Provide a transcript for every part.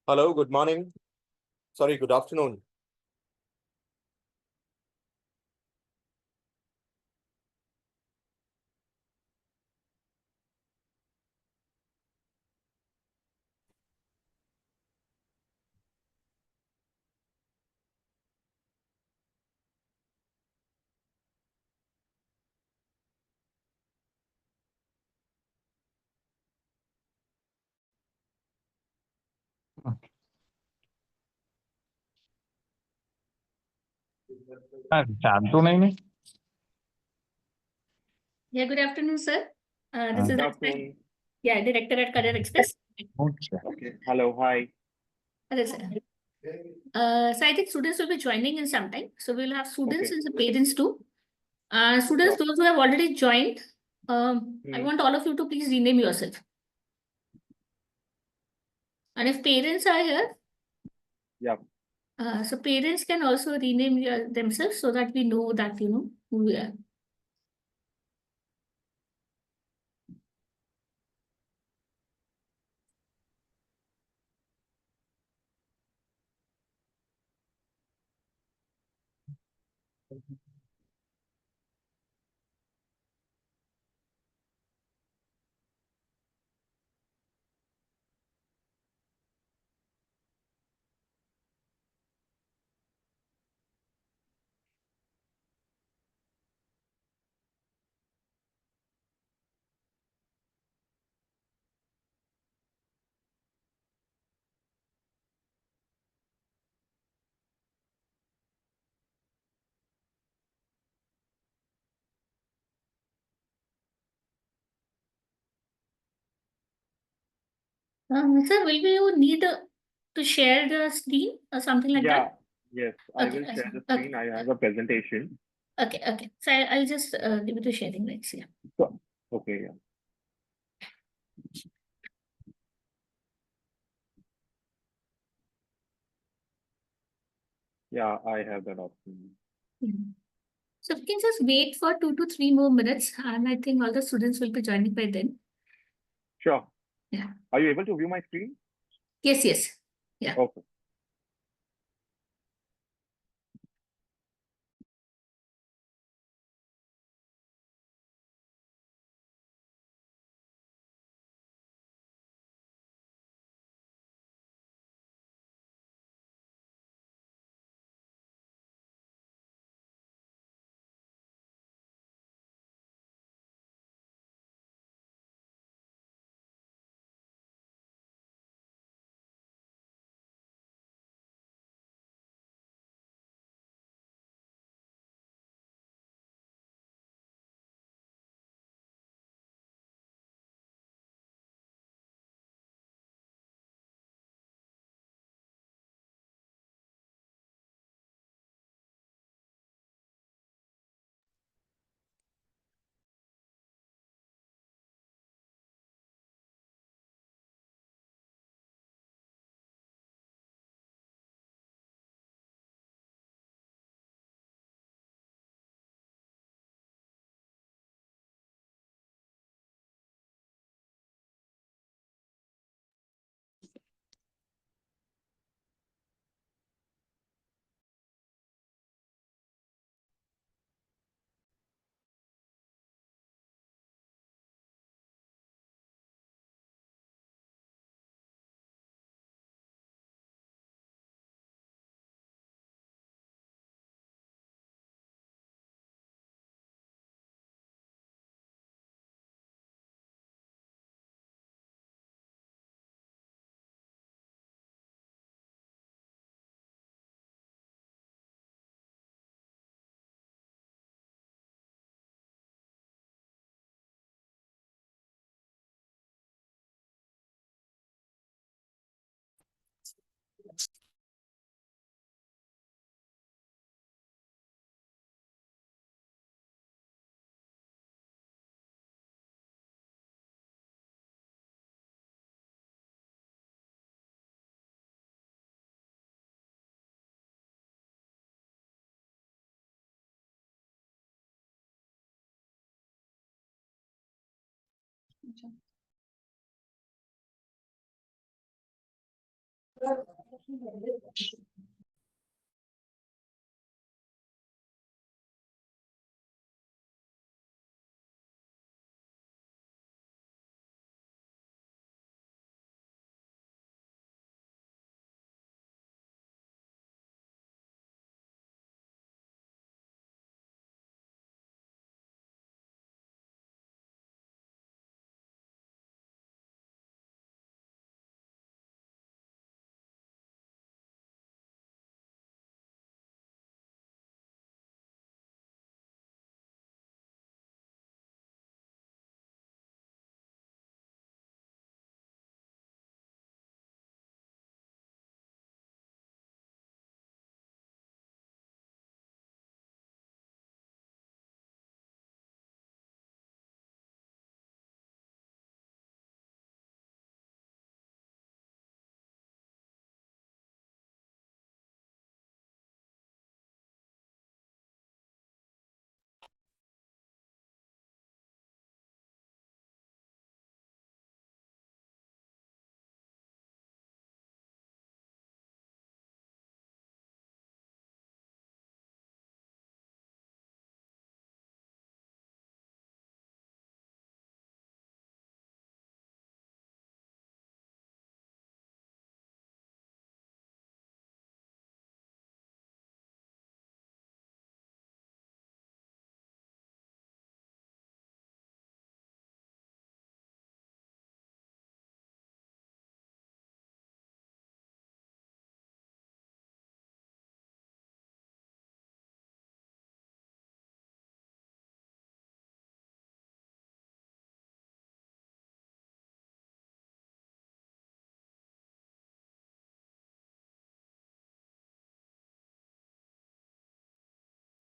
Hello, good morning. Sorry, good afternoon. चालतो नाही. Yeah, good afternoon, sir. This is Good afternoon. Director at Career Express. Okay. Hello. Hi. Hello, sir. So I think students will be joining in some time. So we'll have students Okay. and the parents too. Students, Sure. those who have already joined, I Hmm. want all of you to please rename yourself. And if parents are here, Yeah. so parents can also rename themselves so that we know that you know who we are. Sir, will you need to share the screen or something like Yeah. that? Yes. I Okay, will share the okay, screen. I have a presentation. okay. So I'll just give it to sharing rights here. So, okay. Yeah. Yeah. I have that option. Mhm. So we can just wait for 2 to 3 more minutes, and I think all the students will be joining by then. Sure. Yeah. Are you able to view my screen? Yes. Yeah. Okay.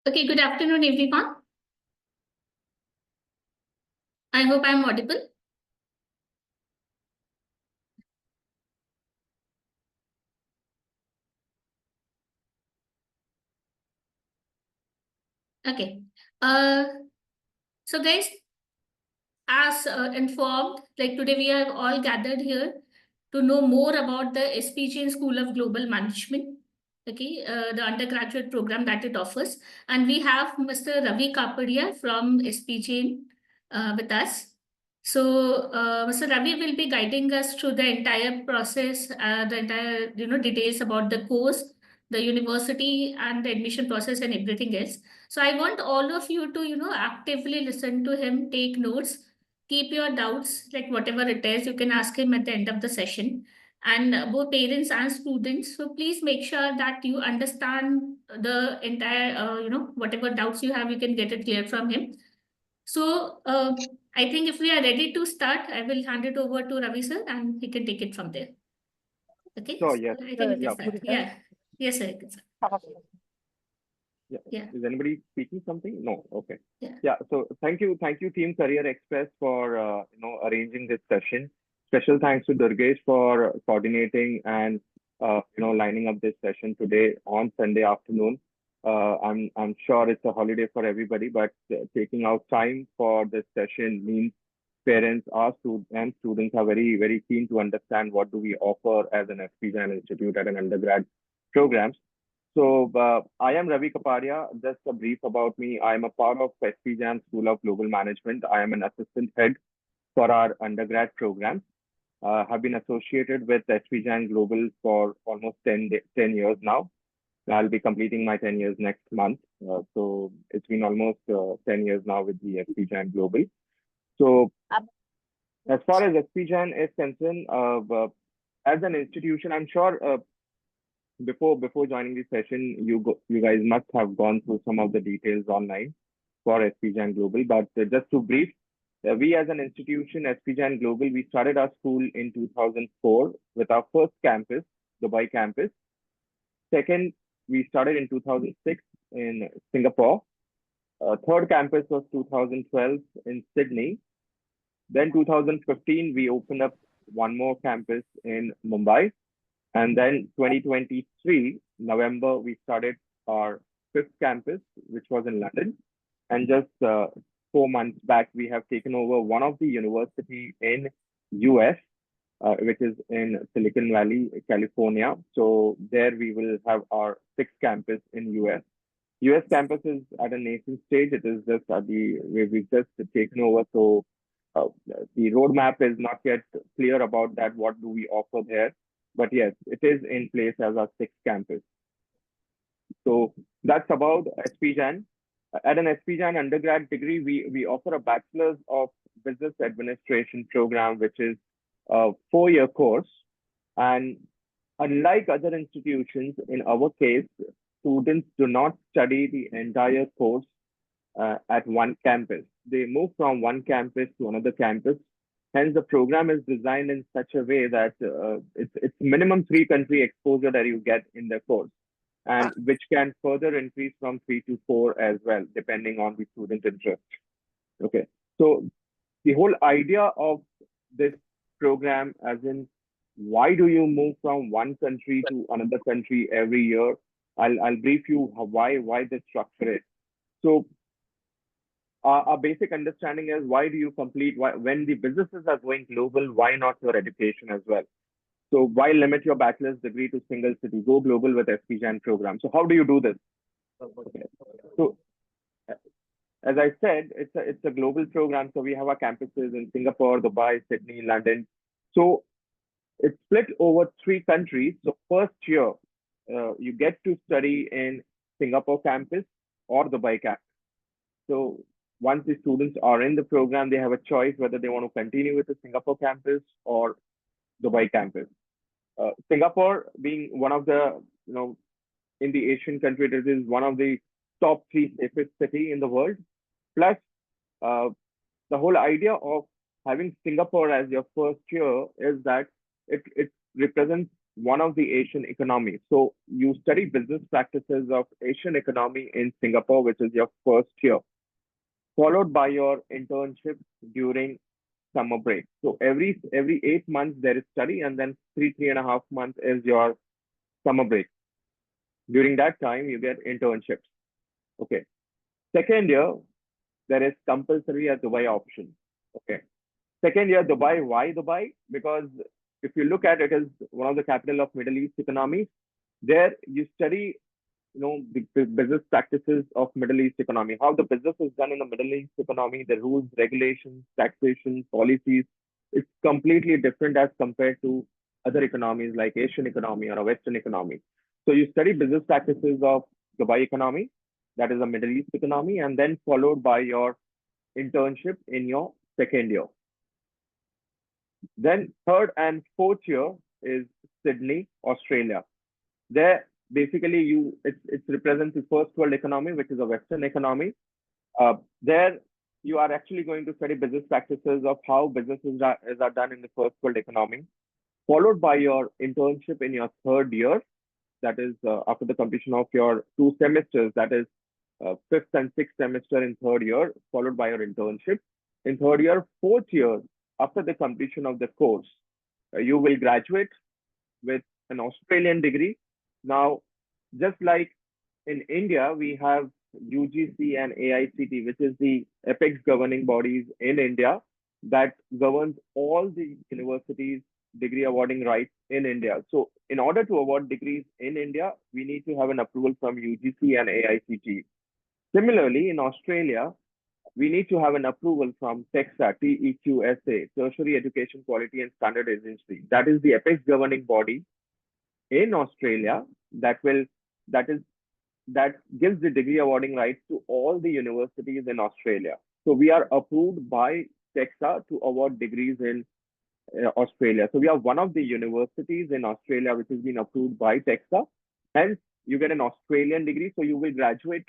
Okay, good afternoon, everyone. I hope I'm audible. Okay. So guys, as informed, like today we are all gathered here to know more about the SPGN School of Global Management, okay, the undergraduate program that it offers. And we have Mr. Ravi Kapadia from SPGN with us. So Mr. Ravi will be guiding us through the entire process, the entire details about the course, the university, and the admission process and everything else. So I want all of you to actively listen to him, take notes, keep your doubts, like whatever it is, you can ask him at the end of the session. And both parents and students. So please make sure that you understand the entire, whatever doubts you have, you can get it clear from him. So I think if we are ready to start, I will hand it over to Ravi sir and he can take it from there. Okay. Sure, So yes. I think we Yeah. can start. Yeah. Yes, sir. Yeah. Yeah. Is anybody speaking something? No. Okay. Yeah. Yeah. So thank you, Team Career Express for arranging this session. Special thanks to Durgesh for coordinating and lining up this session today on Sunday afternoon. I'm sure it's a holiday for everybody, but taking out time for this session means parents and students are very keen to understand what do we offer as an FP Institute at an undergrad programs. So I am Ravi Kapadia. Just a brief about me. I am a part of SPJAM School of Global Management. I am an assistant head for our undergrad program. Have been associated with SPJAM Global for almost 10 years now. I'll be completing my 10 years next month. So it's been almost 10 years now with the SPJAM Global. So as far as SPJAM is concerned, as an institution, I'm sure before joining this session, you guys must have gone through some of the details online for SPJAN Global. But just to brief, we as an institution, SPJAN Global, we started our school in 2004 with our first campus, Dubai campus. Second, we started in 2006 in Singapore. Third campus was 2012 in Sydney. Then 2015, we opened up one more campus in Mumbai. And then 2023, November, we started our fifth campus, which was in London. And just 4 months back, we have taken over one of the university in US, which is in Silicon Valley, California. So there we will have our sixth campus in US. US campus is at a nascent stage. It is just we've just taken over. So the roadmap is not yet clear about that. What do we offer there? But yes, it is in place as our sixth campus. So that's about SPJAN. At an SPJAN undergrad degree, we offer a Bachelor's of Business Administration program, which is a 4-year course. And unlike other institutions, in our case, students do not study the entire course at one campus. They move from one campus to another campus. Hence, the program is designed in such a way that it's minimum 3-country exposure that you get in the course, and which can further increase from 3 to 4 as well, depending on the student interest. Okay, so the whole idea of this program, as in why do you move from one country to another country every year? I'll brief you why this structure is. So our basic understanding is, why do you complete, when the businesses are going global, why not your education as well? So why limit your bachelor's degree to single city? Go global with SPJAN program. So how do you do this? Okay. So as I said, it's a global program. So we have our campuses in Singapore, Dubai, Sydney, London. So it's split over 3 countries. So first year, you get to study in Singapore campus or Dubai campus. So once the students are in the program, they have a choice whether they want to continue with the Singapore campus or Dubai campus. Singapore being one of the, in the Asian country, it is one of the top 3 safest city in the world. Plus, the whole idea of having Singapore as your first year is that it represents one of the Asian economies. So you study business practices of Asian economy in Singapore, which is your first year, followed by your internship during summer break. So every 8 months there is study, and then 3.5 months is your summer break. During that time, you get internships. Okay. Second year, there is compulsory a Dubai option. Okay. Second year, Dubai. Why Dubai? Because if you look at it, as one of the capital of Middle East economies, there you study, the business practices of Middle East economy, how the business is done in the Middle East economy, the rules, regulations, taxation, policies. It's completely different as compared to other economies like Asian economy or a Western economy. So you study business practices of Dubai economy, that is a Middle East economy, and then followed by your internship in your second year. Then third and fourth year is Sydney, Australia. There, basically, it represents the first world economy, which is a Western economy. There, you are actually going to study business practices of how businesses are done in the first world economy, followed by your internship in your third year. That is after the completion of your 2 semesters, that is fifth and sixth semester in third year, followed by your internship. In third year, fourth year, after the completion of the course, you will graduate with an Australian degree. Now, just like in India, we have UGC and AICT, which is the apex governing bodies in India that governs all the universities' degree awarding rights in India. So in order to award degrees in India, we need to have an approval from UGC and AICT. Similarly, in Australia, we need to have an approval from TEQSA, TEQSA, Tertiary Education Quality and Standard Agency. That is the apex governing body in Australia that gives the degree awarding rights to all the universities in Australia. So we are approved by TEQSA to award degrees in Australia. So we are one of the universities in Australia which has been approved by TEQSA. Hence, you get an Australian degree. So you will graduate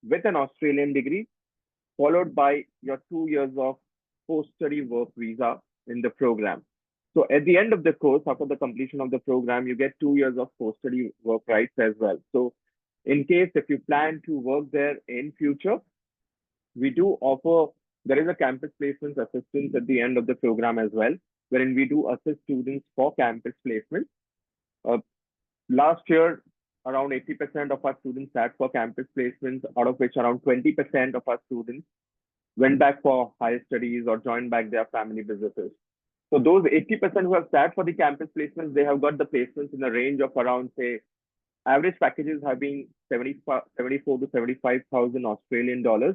with an Australian degree, followed by your 2 years of post-study work visa in the program. So at the end of the course, after the completion of the program, you get 2 years of post-study work rights as well. So in case if you plan to work there in future, we do offer, there is a campus placement assistance at the end of the program as well, wherein we do assist students for campus placement. Last year, around 80% of our students sat for campus placements, out of which around 20% of our students went back for higher studies or joined back their family businesses. So those 80% who have sat for the campus placements, they have got the placements in the range of around, say, average packages have been 74 to 75,000 Australian dollars,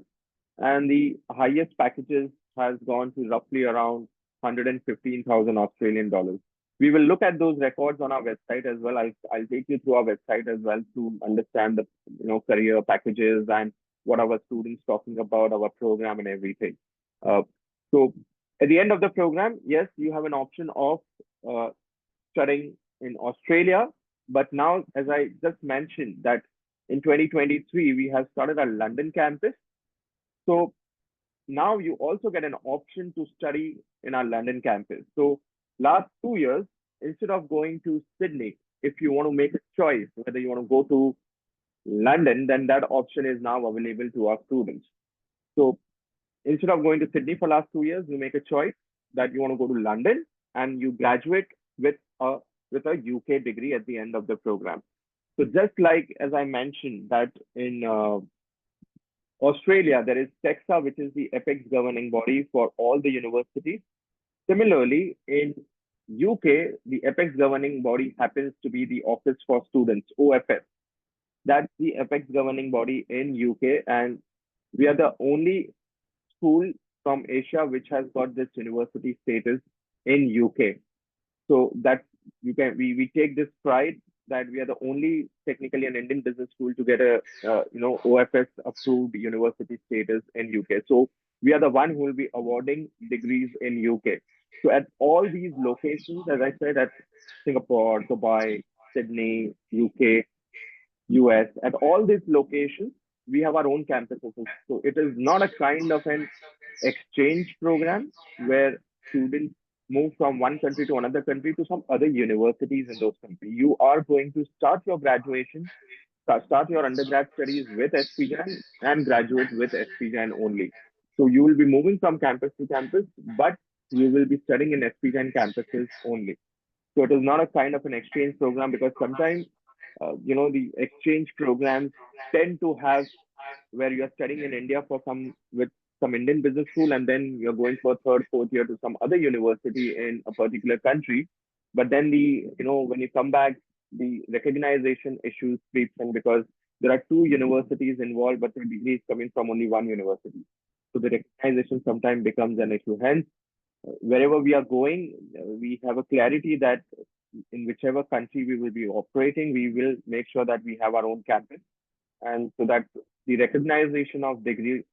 and the highest packages has gone to roughly around 115,000 Australian dollars. We will look at those records on our website as well. I'll take you through our website as well to understand the career packages and what our students talking about our program and everything. So at the end of the program, yes, you have an option of studying in Australia. But now, as I just mentioned, that in 2023, we have started our London campus. So now you also get an option to study in our London campus. So last 2 years, instead of going to Sydney, if you want to make a choice whether you want to go to London, then that option is now available to our students. So instead of going to Sydney for last 2 years, you make a choice that you want to go to London and you graduate with a UK degree at the end of the program. So just like as I mentioned that in Australia, there is TEXA, which is the apex governing body for all the universities. Similarly, in UK, the apex governing body happens to be the Office for Students, OFS. That's the apex governing body in UK, and we are the only school from Asia which has got this university status in UK. So that we take this pride that we are the only technically an Indian business school to get a OFS approved university status in UK. So we are the one who will be awarding degrees in UK. So at all these locations, as I said, at Singapore, Dubai, Sydney, UK, US, at all these locations, we have our own campuses. So it is not a kind of an exchange program where students move from one country to another country to some other universities in those countries. You are going to start your graduation, start your undergrad studies with SPJAN and graduate with SPJAN only. So you will be moving from campus to campus, but you will be studying in SPJAN campuses only. So it is not a kind of an exchange program because sometimes, the exchange programs tend to have where you are studying in India for with some Indian business school, and then you're going for third, fourth year to some other university in a particular country. But then when you come back, the recognition issues creeps in because there are two universities involved, but the degree is coming from only one university. So the recognition sometimes becomes an issue. Hence, wherever we are going, we have a clarity that in whichever country we will be operating, we will make sure that we have our own campus, and so that the recognition of degree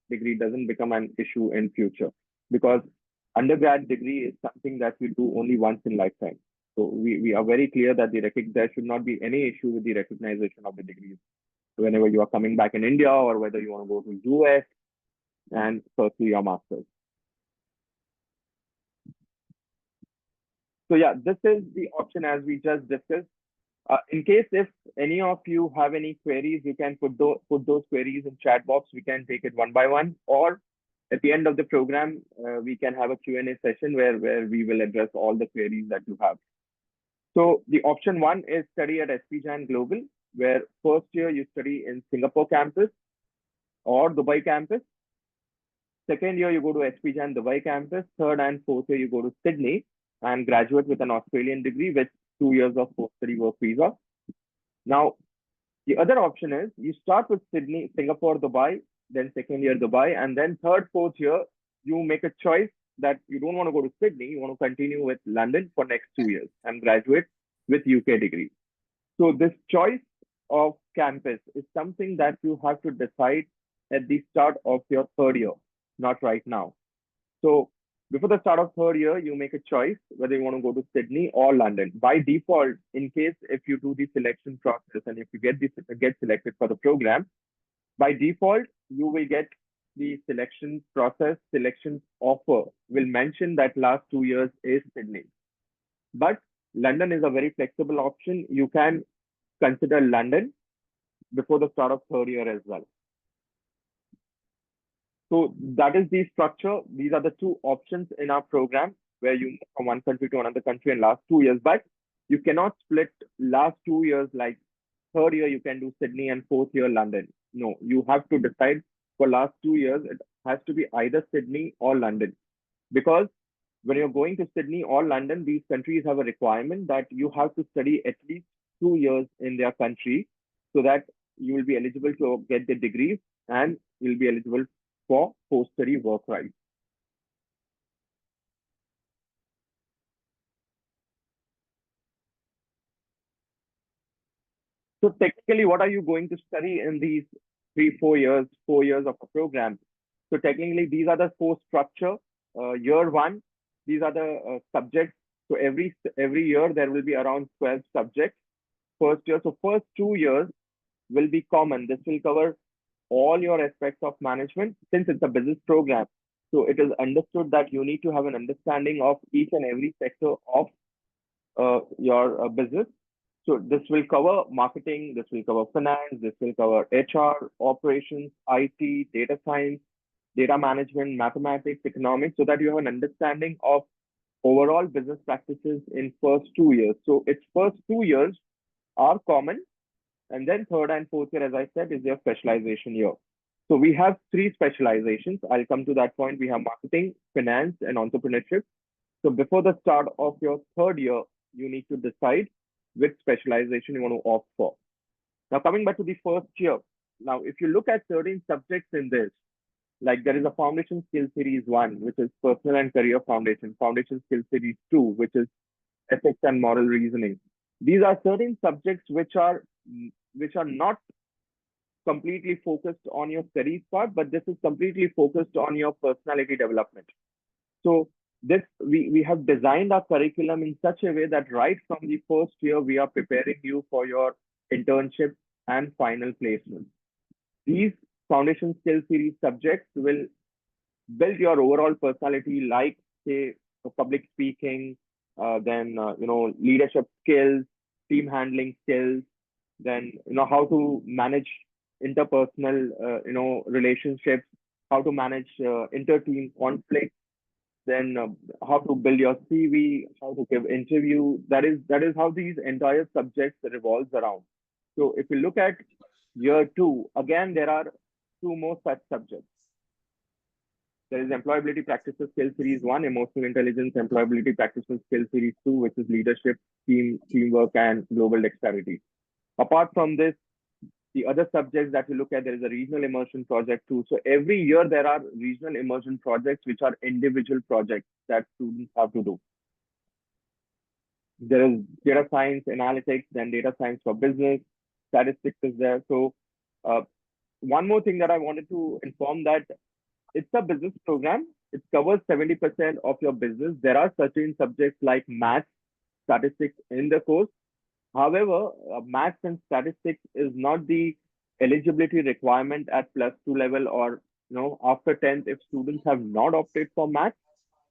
doesn't become an issue in future, because undergrad degree is something that we do only once in lifetime. So we are very clear that there should not be any issue with the recognition of the degrees whenever you are coming back in India or whether you want to go to US and pursue your master's. So yeah, this is the option as we just discussed. In case if any of you have any queries, you can put those queries in chat box. We can take it one by one, or at the end of the program, we can have a Q&A session where we will address all the queries that you have. So the option one is study at SPJAN Global, where first year you study in Singapore campus or Dubai campus. Second year you go to SPJAN Dubai campus. Third and fourth year you go to Sydney and graduate with an Australian degree with 2 years of post-study work visa. Now, the other option is you start with Sydney, Singapore, Dubai, then second year Dubai, and then third, fourth year, you make a choice that you don't want to go to Sydney, you want to continue with London for next 2 years and graduate with UK degree. So this choice of campus is something that you have to decide at the start of your third year, not right now. So before the start of third year, you make a choice whether you want to go to Sydney or London. By default, in case if you do the selection process and if you get selected for the program, by default, you will get the selection process, selection offer will mention that last 2 years is Sydney. But London is a very flexible option. You can consider London before the start of third year as well. So that is the structure. These are the two options in our program where you move from one country to another country in last 2 years, but you cannot split last 2 years like third year you can do Sydney and fourth year London. No, you have to decide for last 2 years, it has to be either Sydney or London, because when you're going to Sydney or London, these countries have a requirement that you have to study at least 2 years in their country so that you will be eligible to get the degrees and you'll be eligible for post-study work rights. So technically, what are you going to study in these 4 years of a program? So technically, these are the course structure. Year one, these are the subjects. So every year there will be around 12 subjects. First year, so first 2 years will be common. This will cover all your aspects of management since it's a business program. So it is understood that you need to have an understanding of each and every sector of your business. So this will cover marketing, this will cover finance, this will cover HR, operations, IT, data science, data management, mathematics, economics, so that you have an understanding of overall business practices in first 2 years. So its first 2 years are common, and then third and fourth year, as I said, is your specialization year. So we have three specializations. I'll come to that point. We have marketing, finance, and entrepreneurship. So before the start of your third year, you need to decide which specialization you want to opt for. Now, coming back to the first year. Now, if you look at certain subjects in this, like there is a Foundation Skill Series 1, which is Personal and Career Foundation, Foundation Skill Series 2, which is Ethics and Moral Reasoning. These are certain subjects which are not completely focused on your studies part, but this is completely focused on your personality development. So this we have designed our curriculum in such a way that right from the first year, we are preparing you for your internship and final placement. These Foundation Skill Series subjects will build your overall personality, like say public speaking, then leadership skills, team handling skills, then how to manage interpersonal relationships, how to manage inter-team conflict, then how to build your CV, how to give interview. That is how these entire subjects revolves around. So if you look at year two, again there are two more such subjects. There is Employability Practices Skill Series 1, Emotional Intelligence, Employability Practices Skill Series 2, which is Leadership, Teamwork, and Global Dexterity. Apart from this, the other subjects that we look at, there is a Regional Immersion Project too. So every year there are Regional Immersion Projects, which are individual projects that students have to do. There is Data Science, Analytics, then Data Science for Business, Statistics is there. So one more thing that I wanted to inform that it's a business program. It covers 70% of your business. There are certain subjects like maths, statistics in the course. However, maths and statistics is not the eligibility requirement at +2 level, or after 10th. If students have not opted for maths,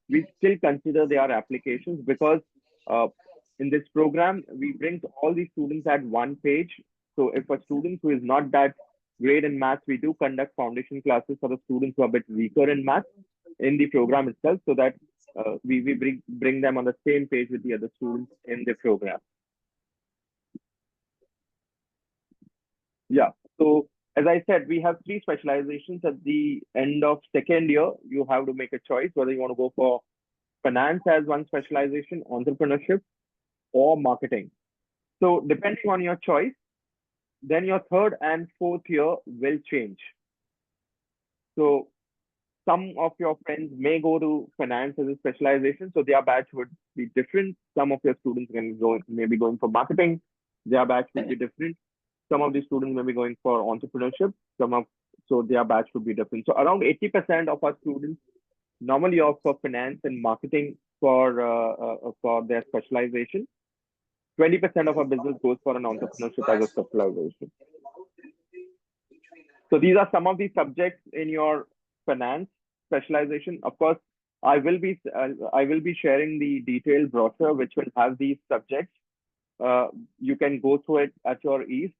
we still consider their applications, because in this program we bring all the students at one page. So if a student who is not that great in maths, we do conduct foundation classes for the students who are a bit weaker in maths in the program itself, so that we bring them on the same page with the other students in the program. Yeah. So as I said, we have three specializations. At the end of second year, you have to make a choice whether you want to go for finance as one specialization, entrepreneurship, or marketing. So depending on your choice, then your third and fourth year will change. So some of your friends may go to finance as a specialization, so their batch would be different. Some of your students may be going for marketing, their batch would be different. Some of the students may be going for entrepreneurship, so their batch would be different. So around 80% of our students normally opt for finance and marketing for their specialization. 20% of our business goes for an entrepreneurship as a specialization. So these are some of the subjects in your finance specialization. Of course, I will be sharing the detailed brochure which will have these subjects. You can go through it at your ease.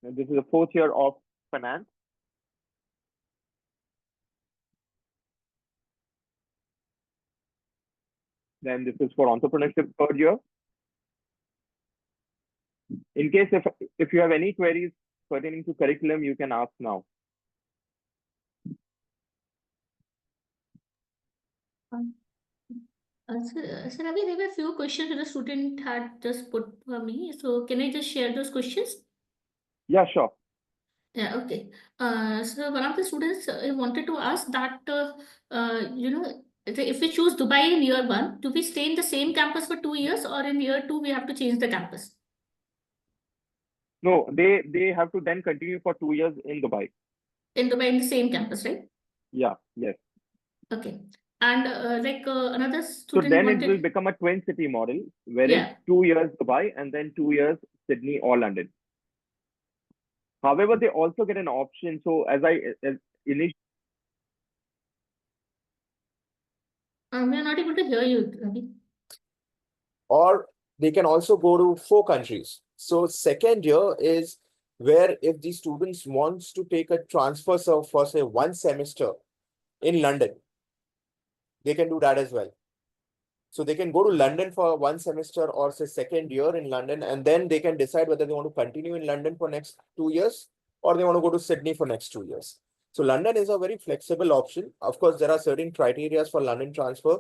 This is the fourth year of finance. Then this is for entrepreneurship third year. In case if you have any queries pertaining to curriculum, you can ask now. So Ravi, there were a few questions that the student had just put for me. So can I just share those questions? Yeah, sure. Yeah, okay. So one of the students wanted to ask that, if we choose Dubai in year one, do we stay in the same campus for 2 years, or in year two we have to change the campus? No, they have to then continue for 2 years in Dubai. In Dubai, in the same campus, right? Yeah, yes. Okay. And another So student then it will wanted, become a twin city model, wherein yeah. 2 years Dubai and then 2 years Sydney or London. However, they also get an option. So as initially, We are not able to hear you, Ravi. Or they can also go to 4 countries. So second year is where if the students wants to take a transfer for say 1 semester in London, they can do that as well. So they can go to London for 1 semester or say second year in London, and then they can decide whether they want to continue in London for next 2 years or they want to go to Sydney for next 2 years. So London is a very flexible option. Of course, there are certain criteria for London transfer.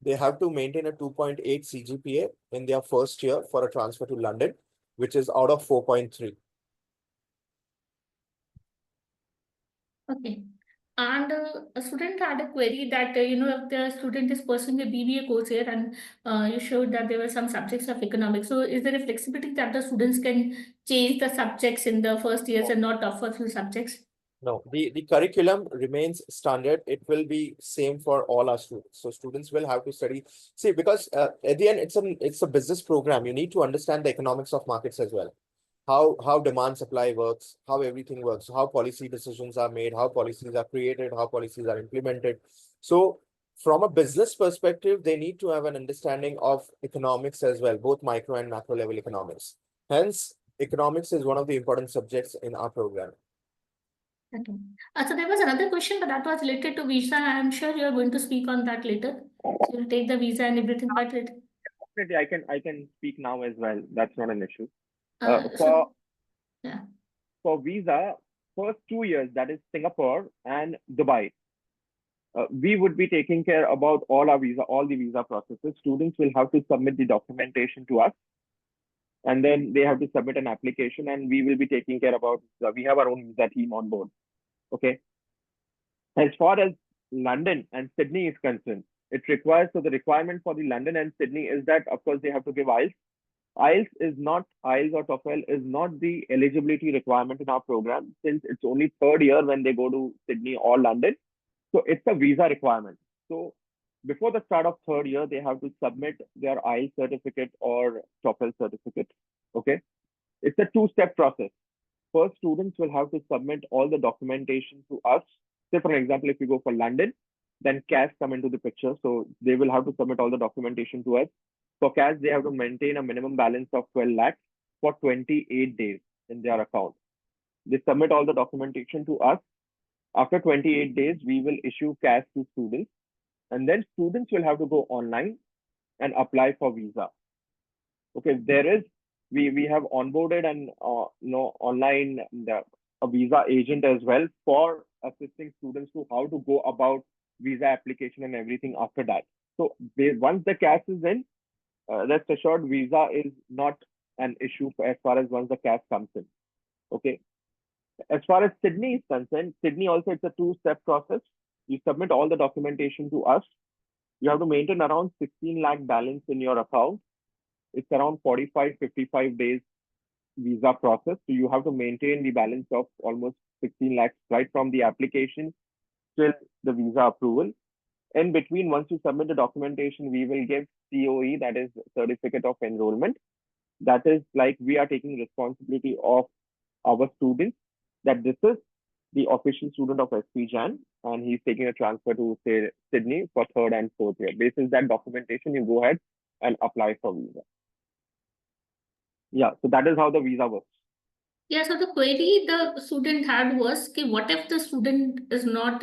They have to maintain a 2.8 CGPA in their first year for a transfer to London, which is out of 4.3. Okay. And a student had a query that, if the student is pursuing a BBA course here, and you showed that there were some subjects of economics. So is there a flexibility that the students can change the subjects in the first years and not offer few subjects? No, the curriculum remains standard. It will be same for all our students. So students will have to study. See, because at the end, it's a business program. You need to understand the economics of markets as well. How demand supply works, how everything works, how policy decisions are made, how policies are created, how policies are implemented. So from a business perspective, they need to have an understanding of economics as well, both micro and macro level economics. Hence, economics is one of the important subjects in our program. Okay. So there was another question, but that was related to visa. I'm sure you're going to speak on that later. So you'll take the visa and everything part later. definitely I can speak now as well. That's not an issue. Uh, For so yeah. visa, first 2 years, that is Singapore and Dubai, we would be taking care about all the visa processes. Students will have to submit the documentation to us, and then they have to submit an application, and we will be taking care about. We have our own visa team on board. Okay. As far as London and Sydney is concerned, it requires, so the requirement for the London and Sydney is that, of course, they have to give IELTS. IELTS or TOEFL is not the eligibility requirement in our program, since it's only third year when they go to Sydney or London. So it's a visa requirement. So before the start of third year, they have to submit their IELTS certificate or TOEFL certificate. Okay. It's a two-step process. First, students will have to submit all the documentation to us. Say, for example, if you go for London, then CAS come into the picture. So they will have to submit all the documentation to us. For CAS, they have to maintain a minimum balance of 12 lakhs for 28 days in their account. They submit all the documentation to us. After 28 days, we will issue CAS to students. And then students will have to go online and apply for visa. Okay, we have onboarded an online a visa agent as well for assisting students to how to go about visa application and everything after that. So once the CAS is in, rest assured, visa is not an issue as far as once the CAS comes in. Okay. As far as Sydney is concerned, Sydney also, it's a two-step process. You submit all the documentation to us. You have to maintain around 16 lakh balance in your account. It's around 45, 55 days visa process. So you have to maintain the balance of almost 16 lakhs right from the application till the visa approval. In between, once you submit the documentation, we will give COE, that is Certificate of Enrollment. That is like we are taking responsibility of our students, that this is the official student of SP Jain, and he's taking a transfer to, say, Sydney for third and fourth year. Based on that documentation, you go ahead and apply for visa. Yeah, so that is how the visa works. Yeah, so the query the student had was, okay, what if the student is not,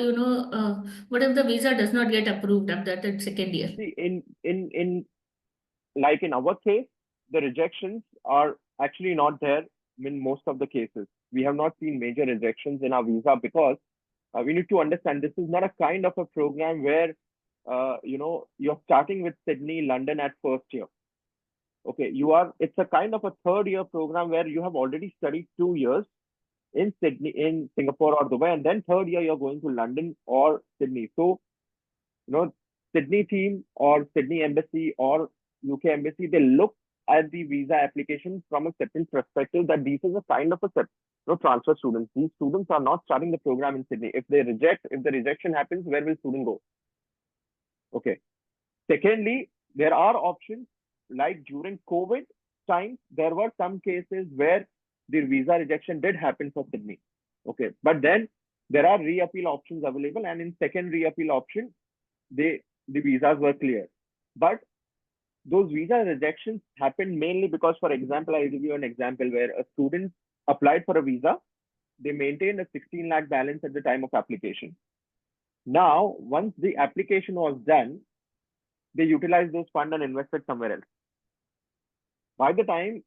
what if the visa does not get approved after the second year? See, in like in our case, the rejections are actually not there in most of the cases. We have not seen major rejections in our visa because we need to understand this is not a kind of a program where you're starting with Sydney, London at first year. Okay, it's a kind of a third year program where you have already studied 2 years in Sydney, in Singapore or Dubai, and then third year you're going to London or Sydney. So, you know, Sydney team or Sydney embassy or UK embassy, they look at the visa application from a certain perspective that these is a kind of transfer students. These students are not starting the program in Sydney. If the rejection happens, where will student go? Okay. Secondly, there are options like during COVID times, there were some cases where the visa rejection did happen for Sydney. Okay. But then there are reappeal options available, and in second reappeal option, the visas were clear. But those visa rejections happened mainly because, for example, I'll give you an example where a student applied for a visa, they maintained a 16 lakh balance at the time of application. Now, once the application was done, they utilized those funds and invested somewhere else. By the time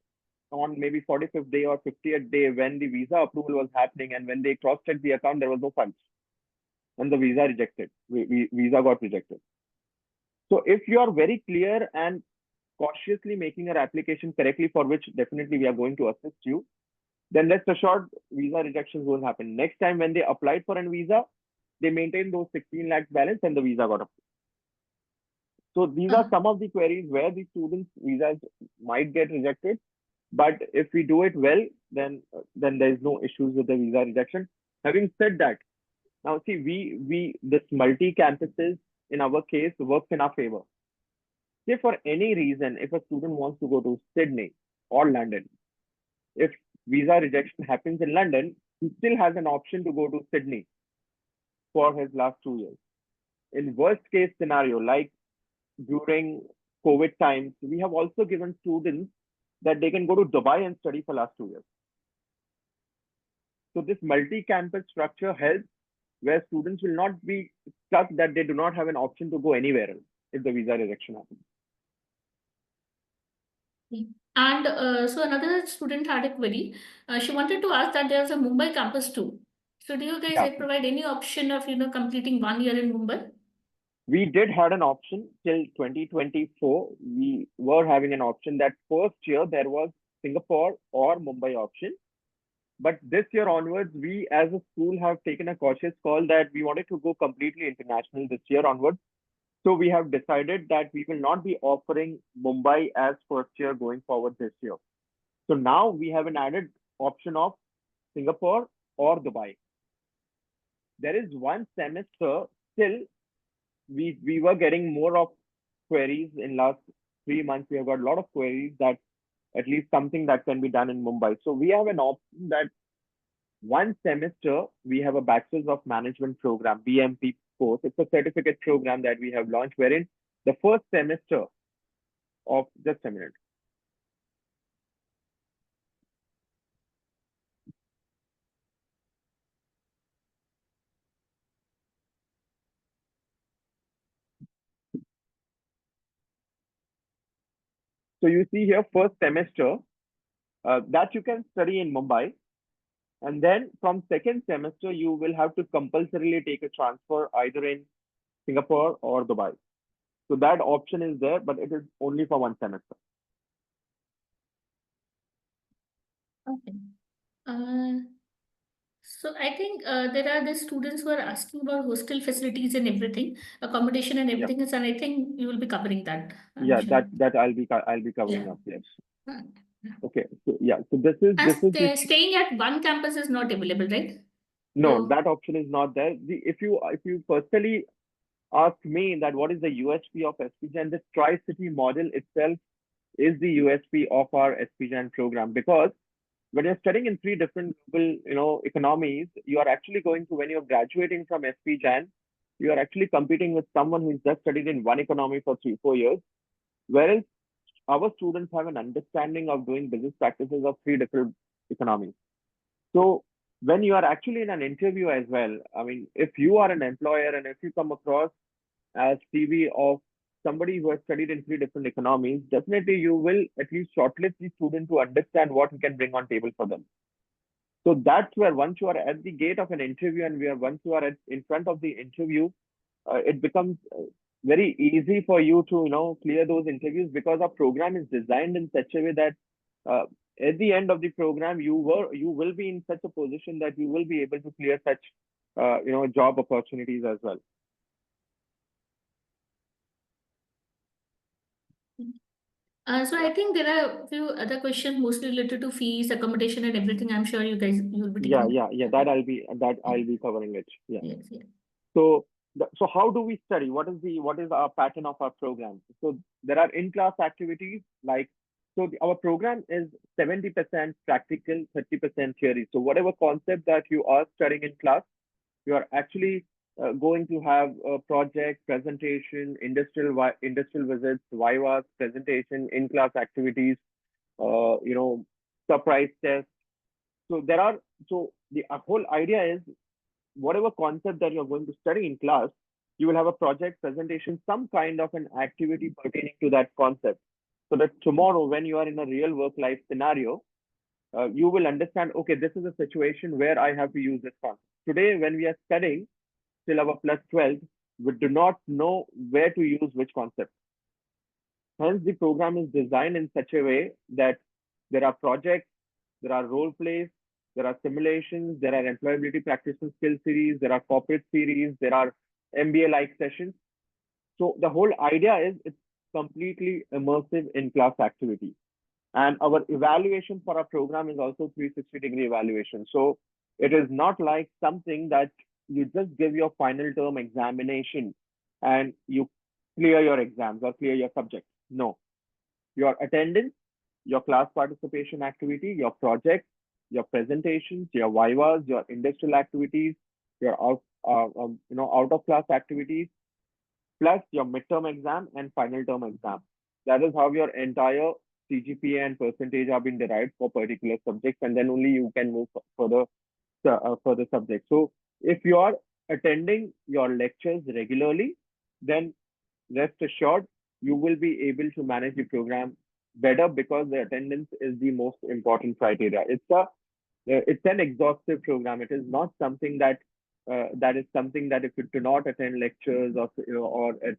on maybe 45th day or 50th day, when the visa approval was happening and when they cross-checked the account, there was no funds. And the visa rejected. Visa got rejected. So if you are very clear and cautiously making your application correctly, for which definitely we are going to assist you, then rest assured visa rejections won't happen. Next time when they applied for a visa, they maintained those 16 lakhs balance and the visa got approved. So these are some of the queries where the students' visas might get rejected. But if we do it well, then there is no issues with the visa rejection. Having said that, now see, this multi-campuses in our case works in our favor. Say for any reason, if a student wants to go to Sydney or London, if visa rejection happens in London, he still has an option to go to Sydney for his last 2 years. In worst case scenario, like during COVID times, we have also given students that they can go to Dubai and study for last 2 years. So this multi-campus structure helps where students will not be stuck that they do not have an option to go anywhere else if the visa rejection happens. And so another student had a query. She wanted to ask that there's a Mumbai campus too. So do you guys provide any option of completing 1 year in Mumbai? We did had an option till 2024. We were having an option that first year there was Singapore or Mumbai option. But this year onwards, we as a school have taken a cautious call that we wanted to go completely international this year onwards. So we have decided that we will not be offering Mumbai as first year going forward this year. So now we have an added option of Singapore or Dubai. There is one semester still we were getting more of queries in last 3 months. We have got a lot of queries that at least something that can be done in Mumbai. So we have an option that one semester we have a Bachelor's of Management program, BMP course. It's a certificate program that we have launched wherein the first semester of, just a minute. So you see here first semester that you can study in Mumbai. And then from second semester, you will have to compulsorily take a transfer either in Singapore or Dubai. So that option is there, but it is only for one semester. Okay. So I think there are the students who are asking about hostel facilities and everything, accommodation and everything, and I think you will be covering that. Yeah, that I'll be covering up. Yes. Okay. So yeah. So this is staying at one campus is not available, right? No, that option is not there. If you personally ask me that what is the USP of SPGAN, this Tri-City model itself is the USP of our SPGAN program, because when you're studying in three different global, economies, you are actually going to, when you're graduating from SPGAN, you are actually competing with someone who's just studied in one economy for 3-4 years, whereas our students have an understanding of doing business practices of three different economies. So when you are actually in an interview as well, I mean, if you are an employer and if you come across as CV of somebody who has studied in three different economies, definitely you will at least shortlist the student to understand what we can bring on table for them. So that's where once you are at the gate of an interview and once you are in front of the interview, it becomes very easy for you to clear those interviews, because our program is designed in such a way that uh, at the end of the program you will be in such a position that you will be able to clear such job opportunities as well. So I think there are a few other questions mostly related to fees, accommodation, and everything. I'm sure you'll be Yeah, taking. yeah, that I'll be covering it. Yeah. Yes, yes. So, so how do we study? What is our pattern of our program? So there are in-class activities like, our program is 70% practical, 30% theory. So whatever concept that you are studying in class, you are actually going to have a project, presentation, industrial visits, vivas, presentation, in-class activities, surprise tests. So there are so the whole idea is, whatever concept that you're going to study in class, you will have a project, presentation, some kind of an activity pertaining to that concept. So that tomorrow, when you are in a real work life scenario, you will understand, okay, this is a situation where I have to use this concept. Today, when we are studying till our plus 12, we do not know where to use which concept. Hence, the program is designed in such a way that there are projects, there are role plays, there are simulations, there are employability practitioner skill series, there are corporate series, there are MBA-like sessions. So the whole idea is it's completely immersive in-class activity. And our evaluation for our program is also 360-degree evaluation. So it is not like something that you just give your final term examination and you clear your exams or clear your subject. No, your attendance, your class participation activity, your projects, your presentations, your vivas, your industrial activities, your out of class activities, plus your midterm exam and final term exam. That is how your entire CGPA and percentage have been derived for particular subjects, and then only you can move for the subject. So if you are attending your lectures regularly, then rest assured you will be able to manage the program better, because the attendance is the most important criteria. It's an exhaustive program. It is not something that is something that if you do not attend lectures, or at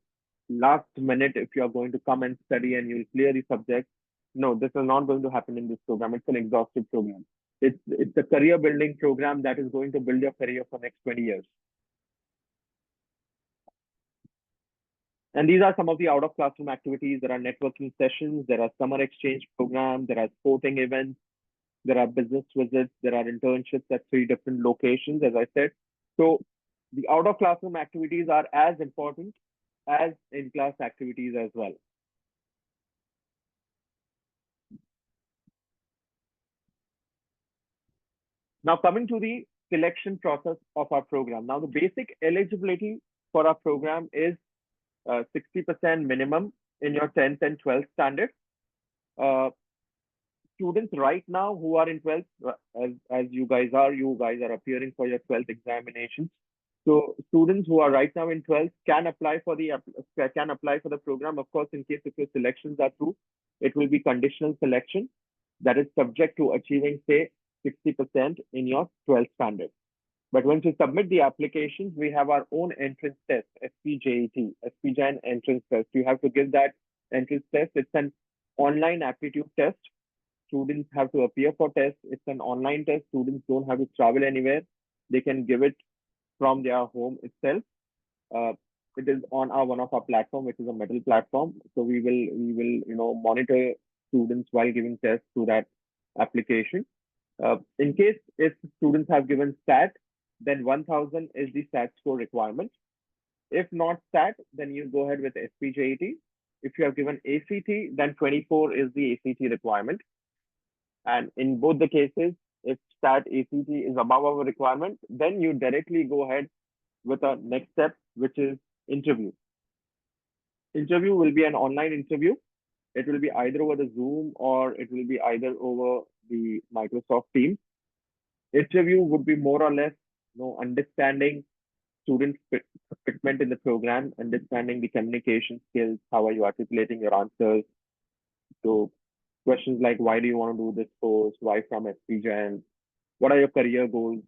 last minute if you are going to come and study and you'll clear the subject. No, this is not going to happen in this program. It's an exhaustive program. It's a career building program that is going to build your career for next 20 years. And these are some of the out of classroom activities. There are networking sessions, there are summer exchange programs, there are sporting events, there are business visits, there are internships at 3 different locations, as I said. So the out of classroom activities are as important as in class activities as well. Now, coming to the selection process of our program. Now, the basic eligibility for our program is 60% minimum in your 10th and 12th standard. Uh, Students right now who are in 12th, as you guys are appearing for your 12th examinations. So students who are right now in 12th can apply for the program. Of course, in case if your selections are true, it will be conditional selection that is subject to achieving, say, 60% in your 12th standard. But once you submit the applications, we have our own entrance test, SPJET, SP Jain entrance test. You have to give that entrance test. It's an online aptitude test. Students have to appear for tests. It's an online test. Students don't have to travel anywhere. They can give it from their home itself. Uh, it is on our one of our platform, which is a metal platform. So we will monitor students while giving tests through that application. In case if students have given STAT, then 1000 is the STAT score requirement. If not STAT, then you go ahead with SPJET. If you have given ACT, then 24 is the ACT requirement. And in both the cases, if STAT ACT is above our requirement, then you directly go ahead with a next step, which is interview. Interview will be an online interview. It will be either over the Zoom or it will be either over the Microsoft Teams. Interview would be more or less, understanding students' fitment in the program, understanding the communication skills, how are you articulating your answers. So questions like, why do you want to do this course? Why from SPJAN? What are your career goals?